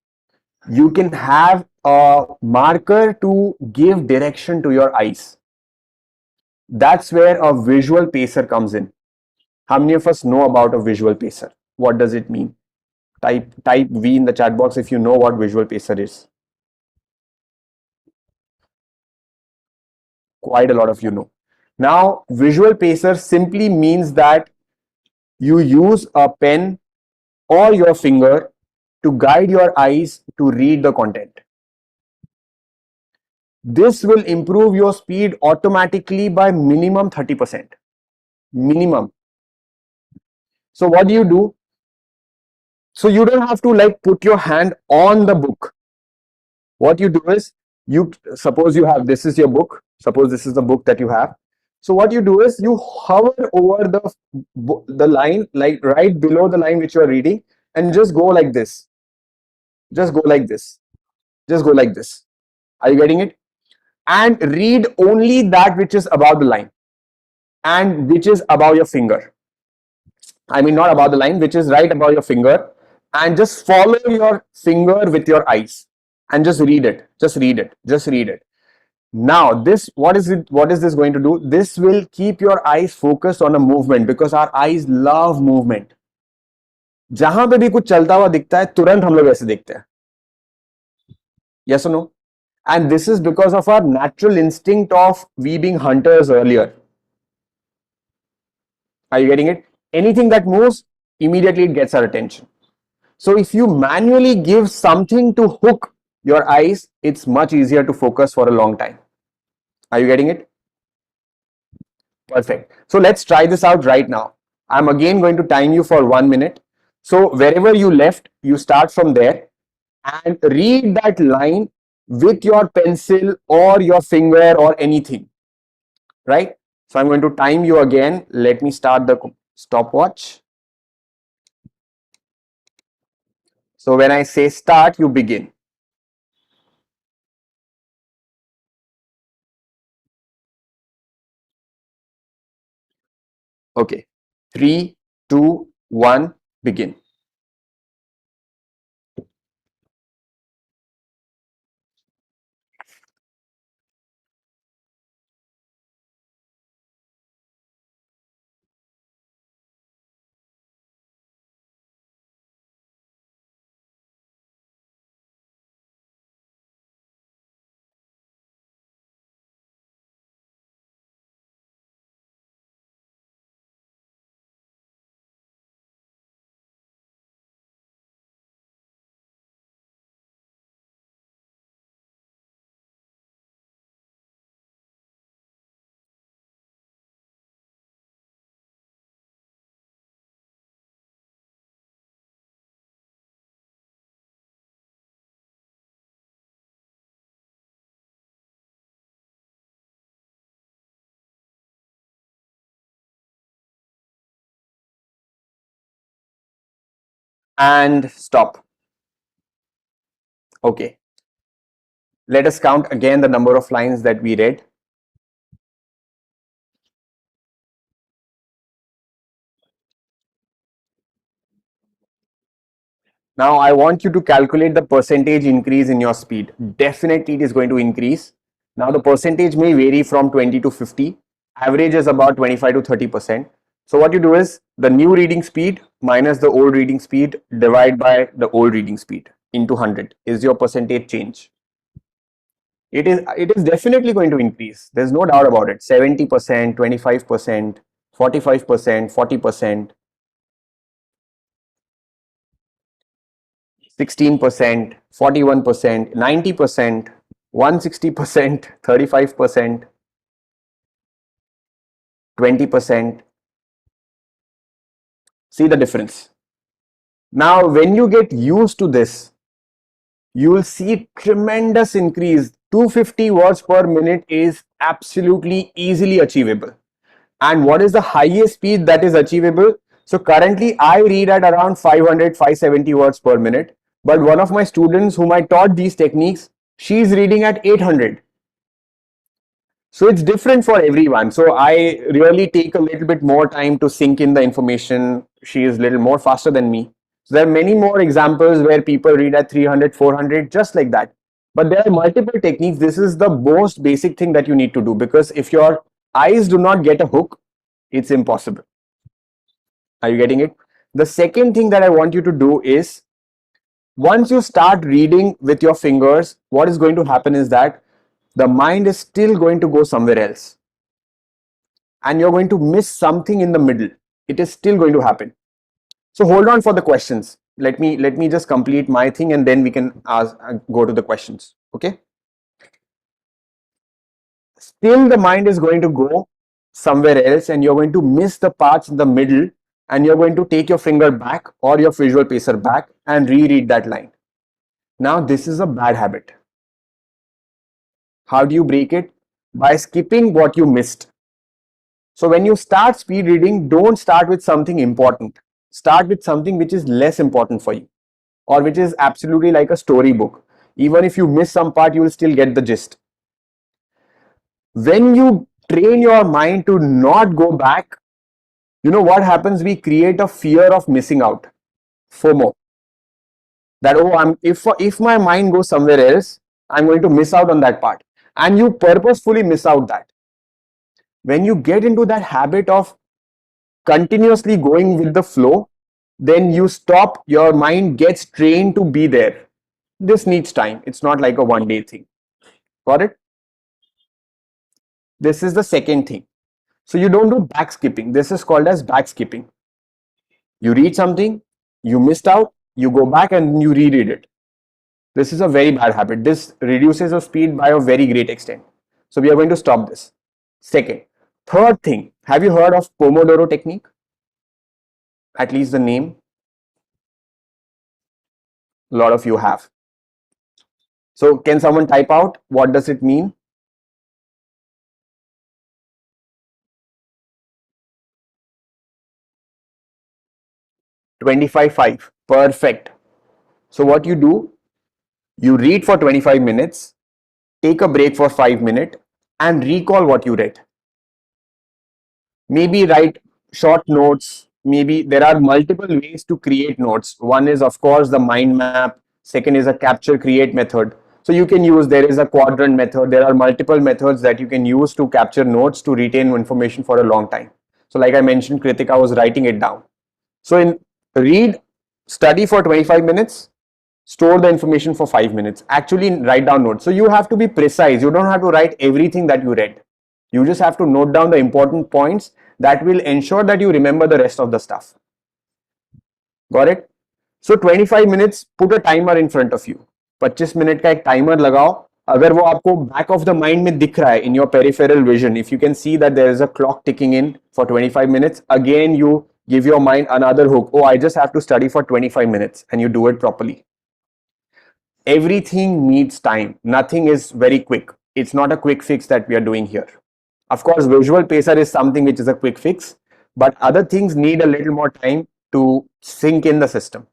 You can have a marker to give direction to your eyes. That's where a visual pacer comes in. How many of us know about a visual pacer? What does it mean? Type V in the chat box if you know what visual pacer is. Quite a lot of you know. Now, visual pacer simply means that you use a pen or your finger to guide your eyes to read the content. This will improve your speed automatically by minimum 30%. Minimum. So what do? So you don't have to like put your hand on the book. What you do is, you suppose you have, this is your book. Suppose this is the book that you have. So what you do is you hover over the line, like right below the line which you are reading, and just go like this. Just go like this. Just go like this. Are you getting it? And read only that which is above the line and which is above your finger. I mean, not above the line, which is right above your finger, and just follow your finger with your eyes and just read it. Just read it. Just read it. Now, this, what is this going to do? This will keep your eyes focused on a movement because our eyes love movement. जहां पे भी कुछ चलता हुआ दिखता है तुरंत हम लोग ऐसे देखते हैं. Yes or no? And this is because of our natural instinct of we being hunters earlier. Are you getting it? Anything that moves, immediately it gets our attention. So if you manually give something to hook your eyes, it's much easier to focus for a long time. Are you getting it? Perfect. So let's try this out right now. I'm again going to time you for 1 minute. So wherever you left, you start from there and read that line with your pencil or your finger or anything, right? So I'm going to time you again. Let me start the stopwatch. So when I say start, you begin. Okay. 3, 2, 1, begin. And stop. Okay. Let us count again the number of lines that we read. Now I want you to calculate the percentage increase in your speed. Definitely it is going to increase. Now the percentage may vary from 20 to 50. Average is about 25 to 30%. So what you do is the new reading speed minus the old reading speed divide by the old reading speed into 100 is your percentage change. It is definitely going to increase. There's no doubt about it. 70%, 25%, 45%, 40%, 16%, 41%, 90%, 160%, 35%, 20%. See the difference. Now, when you get used to this, you will see tremendous increase. 250 words per minute is absolutely easily achievable. And what is the highest speed that is achievable? So currently I read at around 500, 570 words per minute. But one of my students whom I taught these techniques, she is reading at 800. So it's different for everyone. So I really take a little bit more time to sink in the information. She is a little more faster than me. So there are many more examples where people read at 300, 400, just like that. But there are multiple techniques. This is the most basic thing that you need to do, because if your eyes do not get a hook, it's impossible. Are you getting it? The second thing that I want you to do is, once you start reading with your fingers, what is going to happen is that the mind is still going to go somewhere else. And you're going to miss something in the middle. It is still going to happen. So hold on for the questions. Let me just complete my thing and then we can go to the questions. Okay. Still the mind is going to go somewhere else and you're going to miss the parts in the middle, and you're going to take your finger back or your visual pacer back and reread that line. Now this is a bad habit. How do you break it? By skipping what you missed. So when you start speed reading, don't start with something important. Start with something which is less important for you, or which is absolutely like a storybook. Even if you miss some part, you will still get the gist. When you train your mind to not go back, you know what happens? We create a fear of missing out, FOMO. That, oh, if my mind goes somewhere else, I'm going to miss out on that part. And you purposefully miss out that. When you get into that habit of continuously going with the flow, then you stop, your mind gets trained to be there. This needs time. It's not like a one-day thing. Got it? This is the second thing. So you don't do back skipping. This is called as back skipping. You read something, you missed out, you go back and you reread it. This is a very bad habit. This reduces your speed by a very great extent. So we are going to stop this. Second. Third thing, have you heard of Pomodoro technique? At least the name. A lot of you have. So can someone type out what does it mean? (25:5). Perfect. So what you do, you read for 25 minutes, take a break for 5 minutes and recall what you read. Maybe write short notes. Maybe there are multiple ways to create notes. One is, of course, the mind map. Second is a capture create method. So you can use, there is a quadrant method. There are multiple methods that you can use to capture notes to retain information for a long time. So like I mentioned, Kritika was writing it down. So in read, study for 25 minutes, store the information for 5 minutes. Actually write down notes. So you have to be precise. You don't have to write everything that you read. You just have to note down the important points that will ensure that you remember the rest of the stuff. Got it? So 25 minutes, put a timer in front of you. 25 minute का एक timer लगाओ. अगर वो आपको back of the mind में दिख रहा है, in your peripheral vision, if you can see that there is a clock ticking in for 25 minutes, again you give your mind another hook. Oh, I just have to study for 25 minutes, and you do it properly. Everything needs time. Nothing is very quick. It's not a quick fix that we are doing here. Of course, visual pacer is something which is a quick fix, but other things need a little more time to sink in the system,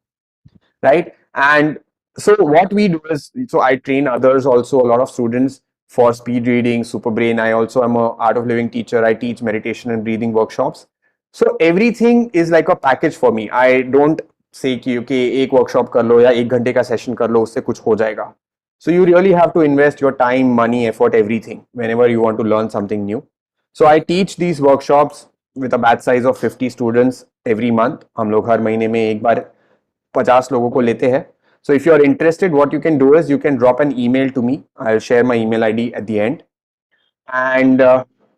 right? And so what we do is, so I train others also, a lot of students for speed reading, super brain. I also am a art of living teacher. I teach meditation and breathing workshops. So everything is like a package for me. I don't say कि okay, एक workshop कर लो या 1 घंटे का session कर लो, उससे कुछ हो जाएगा. So you really have to invest your time, money, effort, everything whenever you want to learn something new. So I teach these workshops with a batch size of 50 students every month. हम लोग हर महीने में एक बार 50 लोगों को लेते हैं. So if you are interested, what you can do is you can drop an email to me. I'll share my email ID at the end, and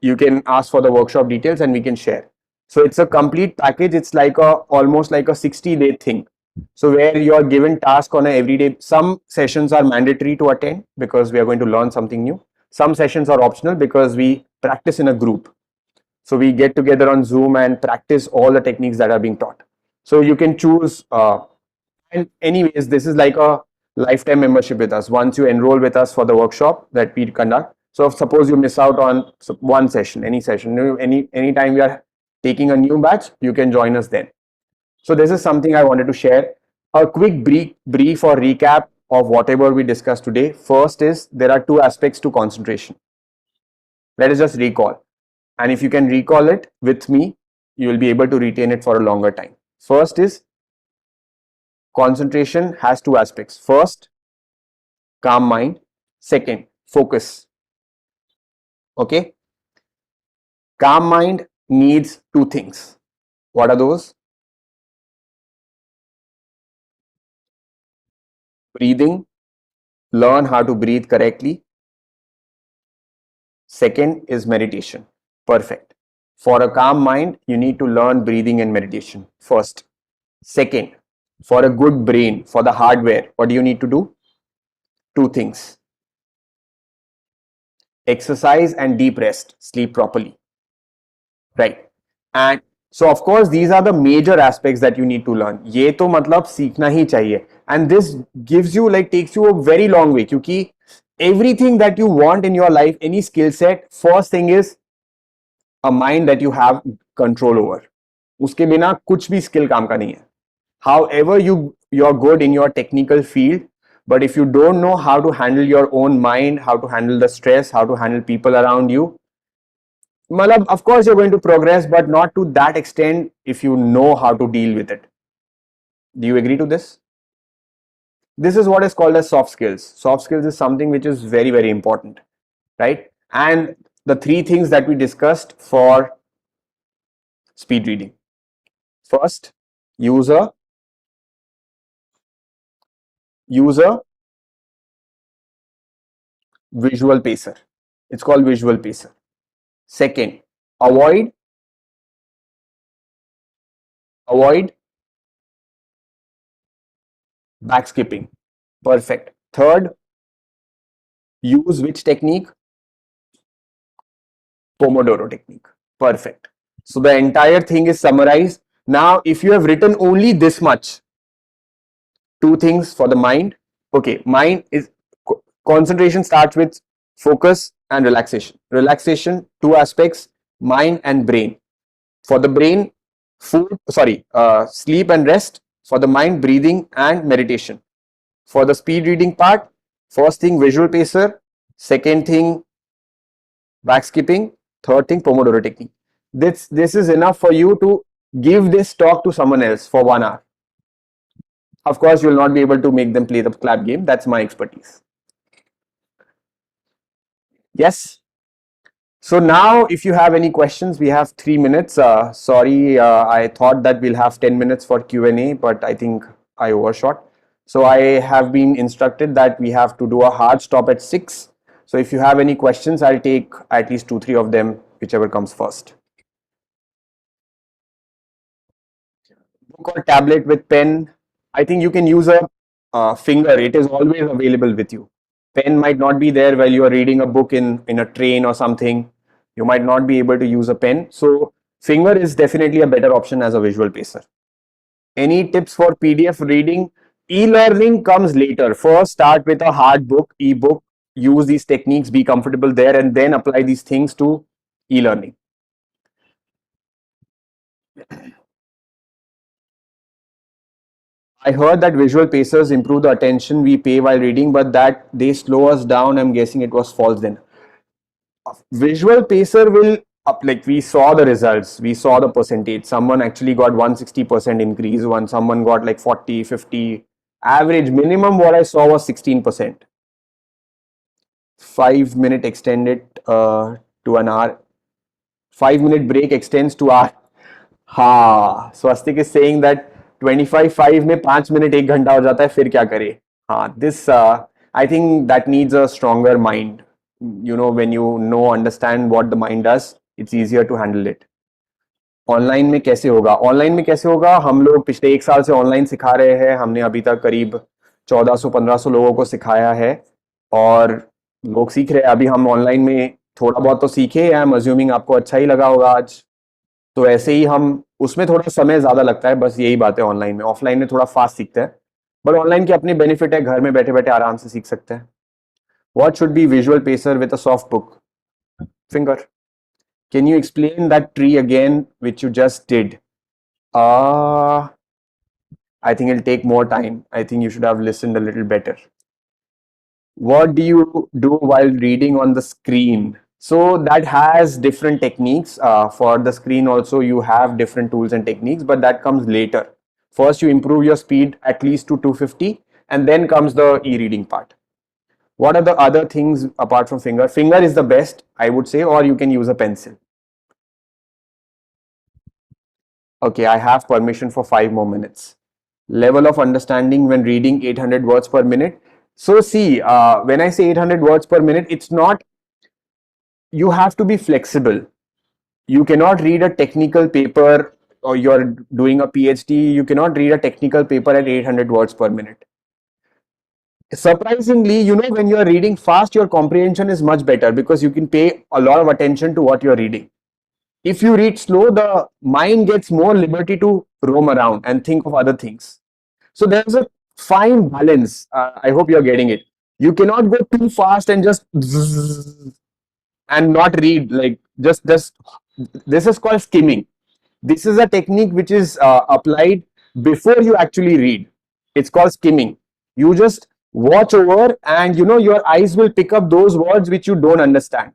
you can ask for the workshop details and we can share. So it's a complete package. It's like almost like a 60-day thing. So where you are given task on a everyday. Some sessions are mandatory to attend because we are going to learn something new. Some sessions are optional because we practice in a group. So we get together on Zoom and practice all the techniques that are being taught. So you can choose. And anyways, this is like a lifetime membership with us. Once you enroll with us for the workshop that we conduct. So if suppose you miss out on one session, any session, any time we are taking a new batch, you can join us then. So this is something I wanted to share. A quick brief or recap of whatever we discussed today. First is there are two aspects to concentration. Let us just recall. And if you can recall it with me, you will be able to retain it for a longer time. First is concentration has two aspects. First, calm mind. Second, focus. Okay. Calm mind needs two things. What are those? Breathing. Learn how to breathe correctly. Second is meditation. Perfect. For a calm mind, you need to learn breathing and meditation first. Second, for a good brain, for the hardware, what do you need to do? Two things. Exercise and deep rest, sleep properly. Right. And so of course these are the major aspects that you need to learn. ये तो मतलब सीखना ही चाहिए. And this gives you like takes you a very long way क्योंकि everything that you want in your life, any skill set, first thing is a mind that you have control over. उसके बिना कुछ भी skill काम का नहीं है. However you're good in your technical field, but if you don't know how to handle your own mind, how to handle the stress, how to handle people around you, of course you're going to progress, but not to that extent if you know how to deal with it. Do you agree to this? This is what is called as soft skills. Soft skills is something which is very, very important, right? And the three things that we discussed for speed reading. First, user visual pacer. It's called visual pacer. Second, avoid back skipping. Perfect. Third, use which technique? Pomodoro technique. Perfect. So the entire thing is summarized. Now, if you have written only this much, two things for the mind. Okay, mind is concentration starts with focus and relaxation. Relaxation, two aspects, mind and brain. For the brain, sleep and rest. For the mind, breathing and meditation. For the speed reading part, first thing visual pacer, second thing back skipping, third thing Pomodoro technique. This is enough for you to give this talk to someone else for 1 hour. Of course, you will not be able to make them play the clap game. That's my expertise. Yes. So now, if you have any questions, we have 3 minutes. Sorry, I thought that we'll have 10 minutes for Q&A, but I think I overshot. So I have been instructed that we have to do a hard stop at 6. So if you have any questions, I'll take at least 2-3 of them, whichever comes first. Book or tablet with pen. I think you can use a finger. It is always available with you. Pen might not be there while you are reading a book in a train or something. You might not be able to use a pen. So finger is definitely a better option as a visual pacer. Any tips for PDF reading? E-learning comes later. First, start with a hard book, e-book. Use these techniques, be comfortable there, and then apply these things to e-learning. I heard that visual pacers improve the attention we pay while reading, but that they slow us down. I'm guessing it was false then. Visual pacer will up, like we saw the results, we saw the percentage. Someone actually got 160% increase, someone got like 40, 50. Average minimum what I saw was 16%. 5 minute extended to an hour. 5 minute break extends to hour. हाँ, Swastik is saying that 25-5 में 5 minute 1 घंटा हो जाता है, फिर क्या करे? हाँ, this I think that needs a stronger mind. You know, when you understand what the mind does, it's easier to handle it. Online में कैसे होगा? ऑनलाइन में कैसे होगा? हम लोग पिछले 1 साल से ऑनलाइन सिखा रहे हैं। हमने अभी तक करीब 1400-1500 लोगों को सिखाया है और लोग सीख रहे हैं। अभी हम ऑनलाइन में थोड़ा बहुत तो सीखे। आई एम अज्यूमिंग आपको अच्छा ही लगा होगा आज। तो ऐसे ही हम उसमें थोड़ा समय ज्यादा लगता है, बस यही बात है ऑनलाइन में। ऑफलाइन में थोड़ा फास्ट सीखते हैं, बट ऑनलाइन के अपनी बेनिफिट है, घर में बैठे बैठे आराम से सीख सकते हैं। What should be visual pacer with a soft book? Finger. Can you explain that tree again which you just did? uh I think it'll take more time. I think you should have listened a little better. What do you do while reading on the screen? So that has different techniques. For the screen also you have different tools and techniques, but that comes later. First you improve your speed at least to 250, and then comes the e-reading part. What are the other things apart from finger? Finger is the best, I would say, or you can use a pencil. Okay, I have permission for 5 more minutes. Level of understanding when reading 800 words per minute. So see, when I say 800 words per minute, it's not, you have to be flexible. You cannot read a technical paper, or you're doing a PhD, you cannot read a technical paper at 800 words per minute. Surprisingly, when you're reading fast, your comprehension is much better because you can pay a lot of attention to what you're reading. If you read slow, the mind gets more liberty to roam around and think of other things. So there's a fine balance. I hope you're getting it. You cannot go too fast and just and not read, like just this is called skimming. This is a technique which is applied before you actually read. It's called skimming. You just watch over, and your eyes will pick up those words which you don't understand.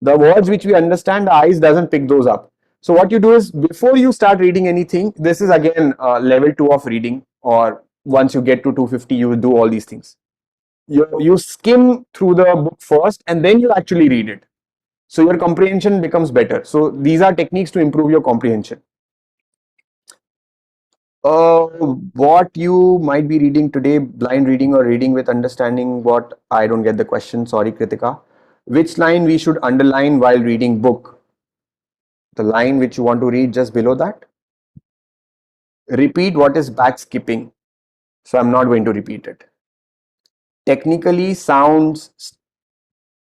The words which we understand, the eyes doesn't pick those up. So what you do is, before you start reading anything, this is again level 2 of reading, or once you get to 250 you do all these things. You skim through the book first, and then you actually read it, so your comprehension becomes better. So these are techniques to improve your comprehension. What you might be reading today, blind reading or reading with understanding? What? I don't get the question, sorry Kritika. Which line we should underline while reading book? The line which you want to read just below that. Repeat what is back skipping. So I'm not going to repeat it. Technically, sounds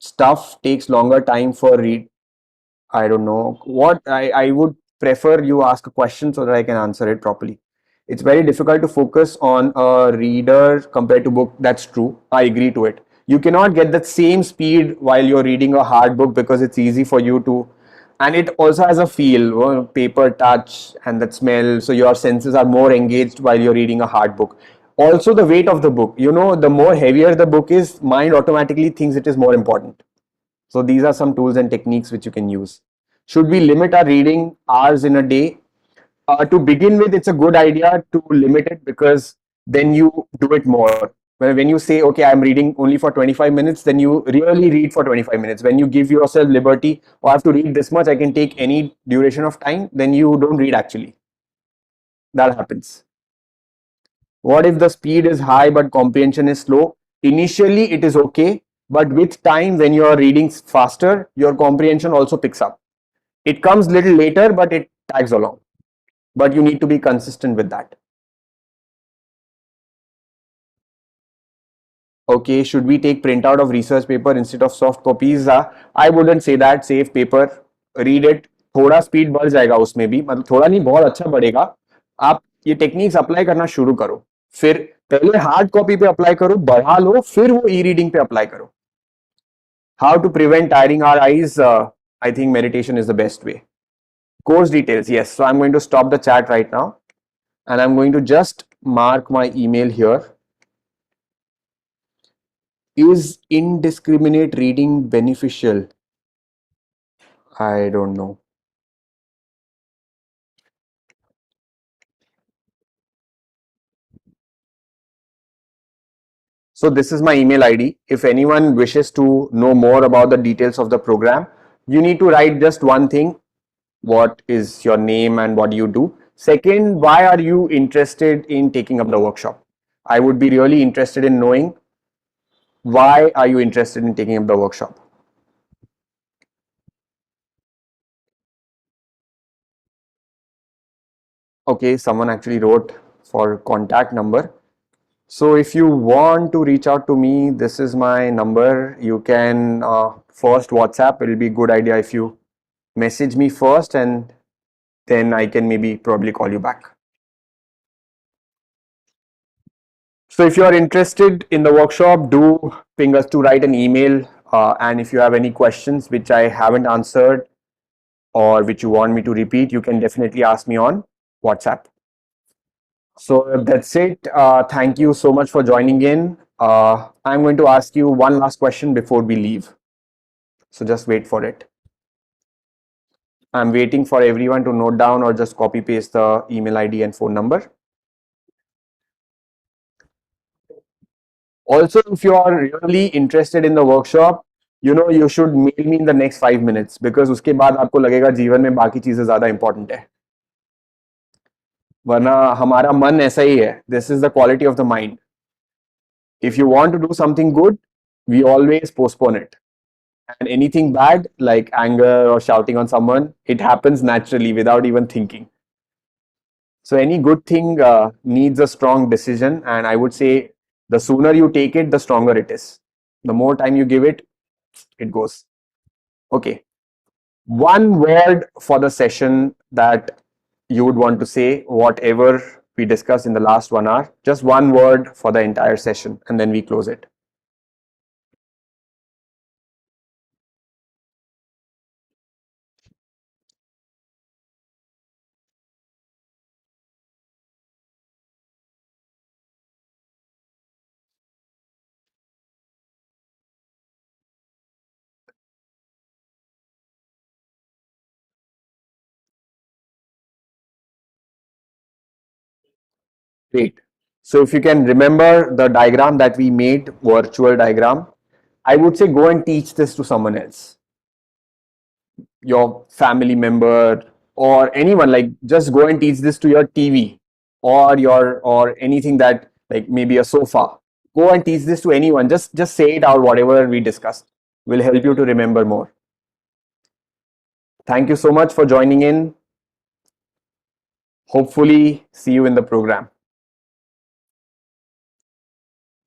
stuff takes longer time for read. I don't know what. I would prefer you ask a question so that I can answer it properly. It's very difficult to focus on a reader compared to book. That's true. I agree to it. You cannot get that same speed while you're reading a hard book because it's easy for you to, and it also has a feel, paper touch and that smell. So your senses are more engaged while you're reading a hard book. Also, the weight of the book. The more heavier the book is, mind automatically thinks it is more important. So these are some tools and techniques which you can use. Should we limit our reading hours in a day? To begin with, it's a good idea to limit it, because then you do it more. When you say, okay, I'm reading only for 25 minutes, then you really read for 25 minutes. When you give yourself liberty, oh, I have to read this much, I can take any duration of time, then you don't read actually. That happens. What if the speed is high but comprehension is slow? Initially, it is okay, but with time, when you are reading faster, your comprehension also picks up. It comes little later, but it tags along. But you need to be consistent with that. Okay, should we take printout of research paper instead of soft copies? I wouldn't say that. Save paper, read it. थोड़ा speed बढ़ जाएगा उसमें भी, मतलब थोड़ा नहीं, बहुत अच्छा बढ़ेगा. आप ये टेक्निक्स अप्लाई करना शुरू करो, फिर पहले हार्ड कॉपी पे अप्लाई करो, बढ़ा लो, फिर वो ई रीडिंग पे अप्लाई करो. How to prevent tiring our eyes? I think meditation is the best way. Course details, yes. So I'm going to stop the chat right now, and I'm going to just mark my email here. Is indiscriminate reading beneficial? I don't know. So this is my email ID. If anyone wishes to know more about the details of the program, you need to write just one thing. What is your name and what do you do? Second, why are you interested in taking up the workshop? I would be really interested in knowing, why are you interested in taking up the workshop? Okay, someone actually wrote for contact number. So if you want to reach out to me, this is my number. You can first WhatsApp. It will be a good idea if you message me first, and then I can maybe probably call you back. So if you are interested in the workshop, do ping us to write an email. And if you have any questions which I haven't answered or which you want me to repeat, you can definitely ask me on WhatsApp. So that's it. Thank you so much for joining in. I'm going to ask you one last question before we leave. So just wait for it. I'm waiting for everyone to note down or just copy paste the email ID and phone number. Also, if you are really interested in the workshop, you should mail me in the next 5 minutes, because उसके बाद आपको लगेगा जीवन में बाकी चीजें ज्यादा important है, वरना हमारा मन ऐसा ही है. This is the quality of the mind. If you want to do something good, we always postpone it. And anything bad, like anger or shouting on someone, it happens naturally without even thinking. So any good thing needs a strong decision, and I would say the sooner you take it, the stronger it is. The more time you give it, it goes. Okay. One word for the session that you would want to say, whatever we discussed in the last 1 hour, just one word for the entire session, and then we close it. Great. So if you can remember the diagram that we made, virtual diagram, I would say go and teach this to someone else, your family member or anyone. Like, just go and teach this to your TV or anything, that like maybe a sofa. Go and teach this to anyone. Just say it out. Whatever we discussed will help you to remember more. Thank you so much for joining in. Hopefully see you in the program.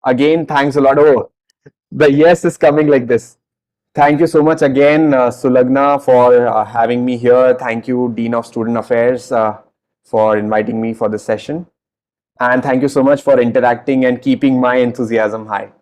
Again, thanks a lot. Oh, the yes is coming like this. Thank you so much again, Sulagna, for having me here. Thank you, Dean of Student Affairs, for inviting me for this session. And thank you so much for interacting and keeping my enthusiasm high.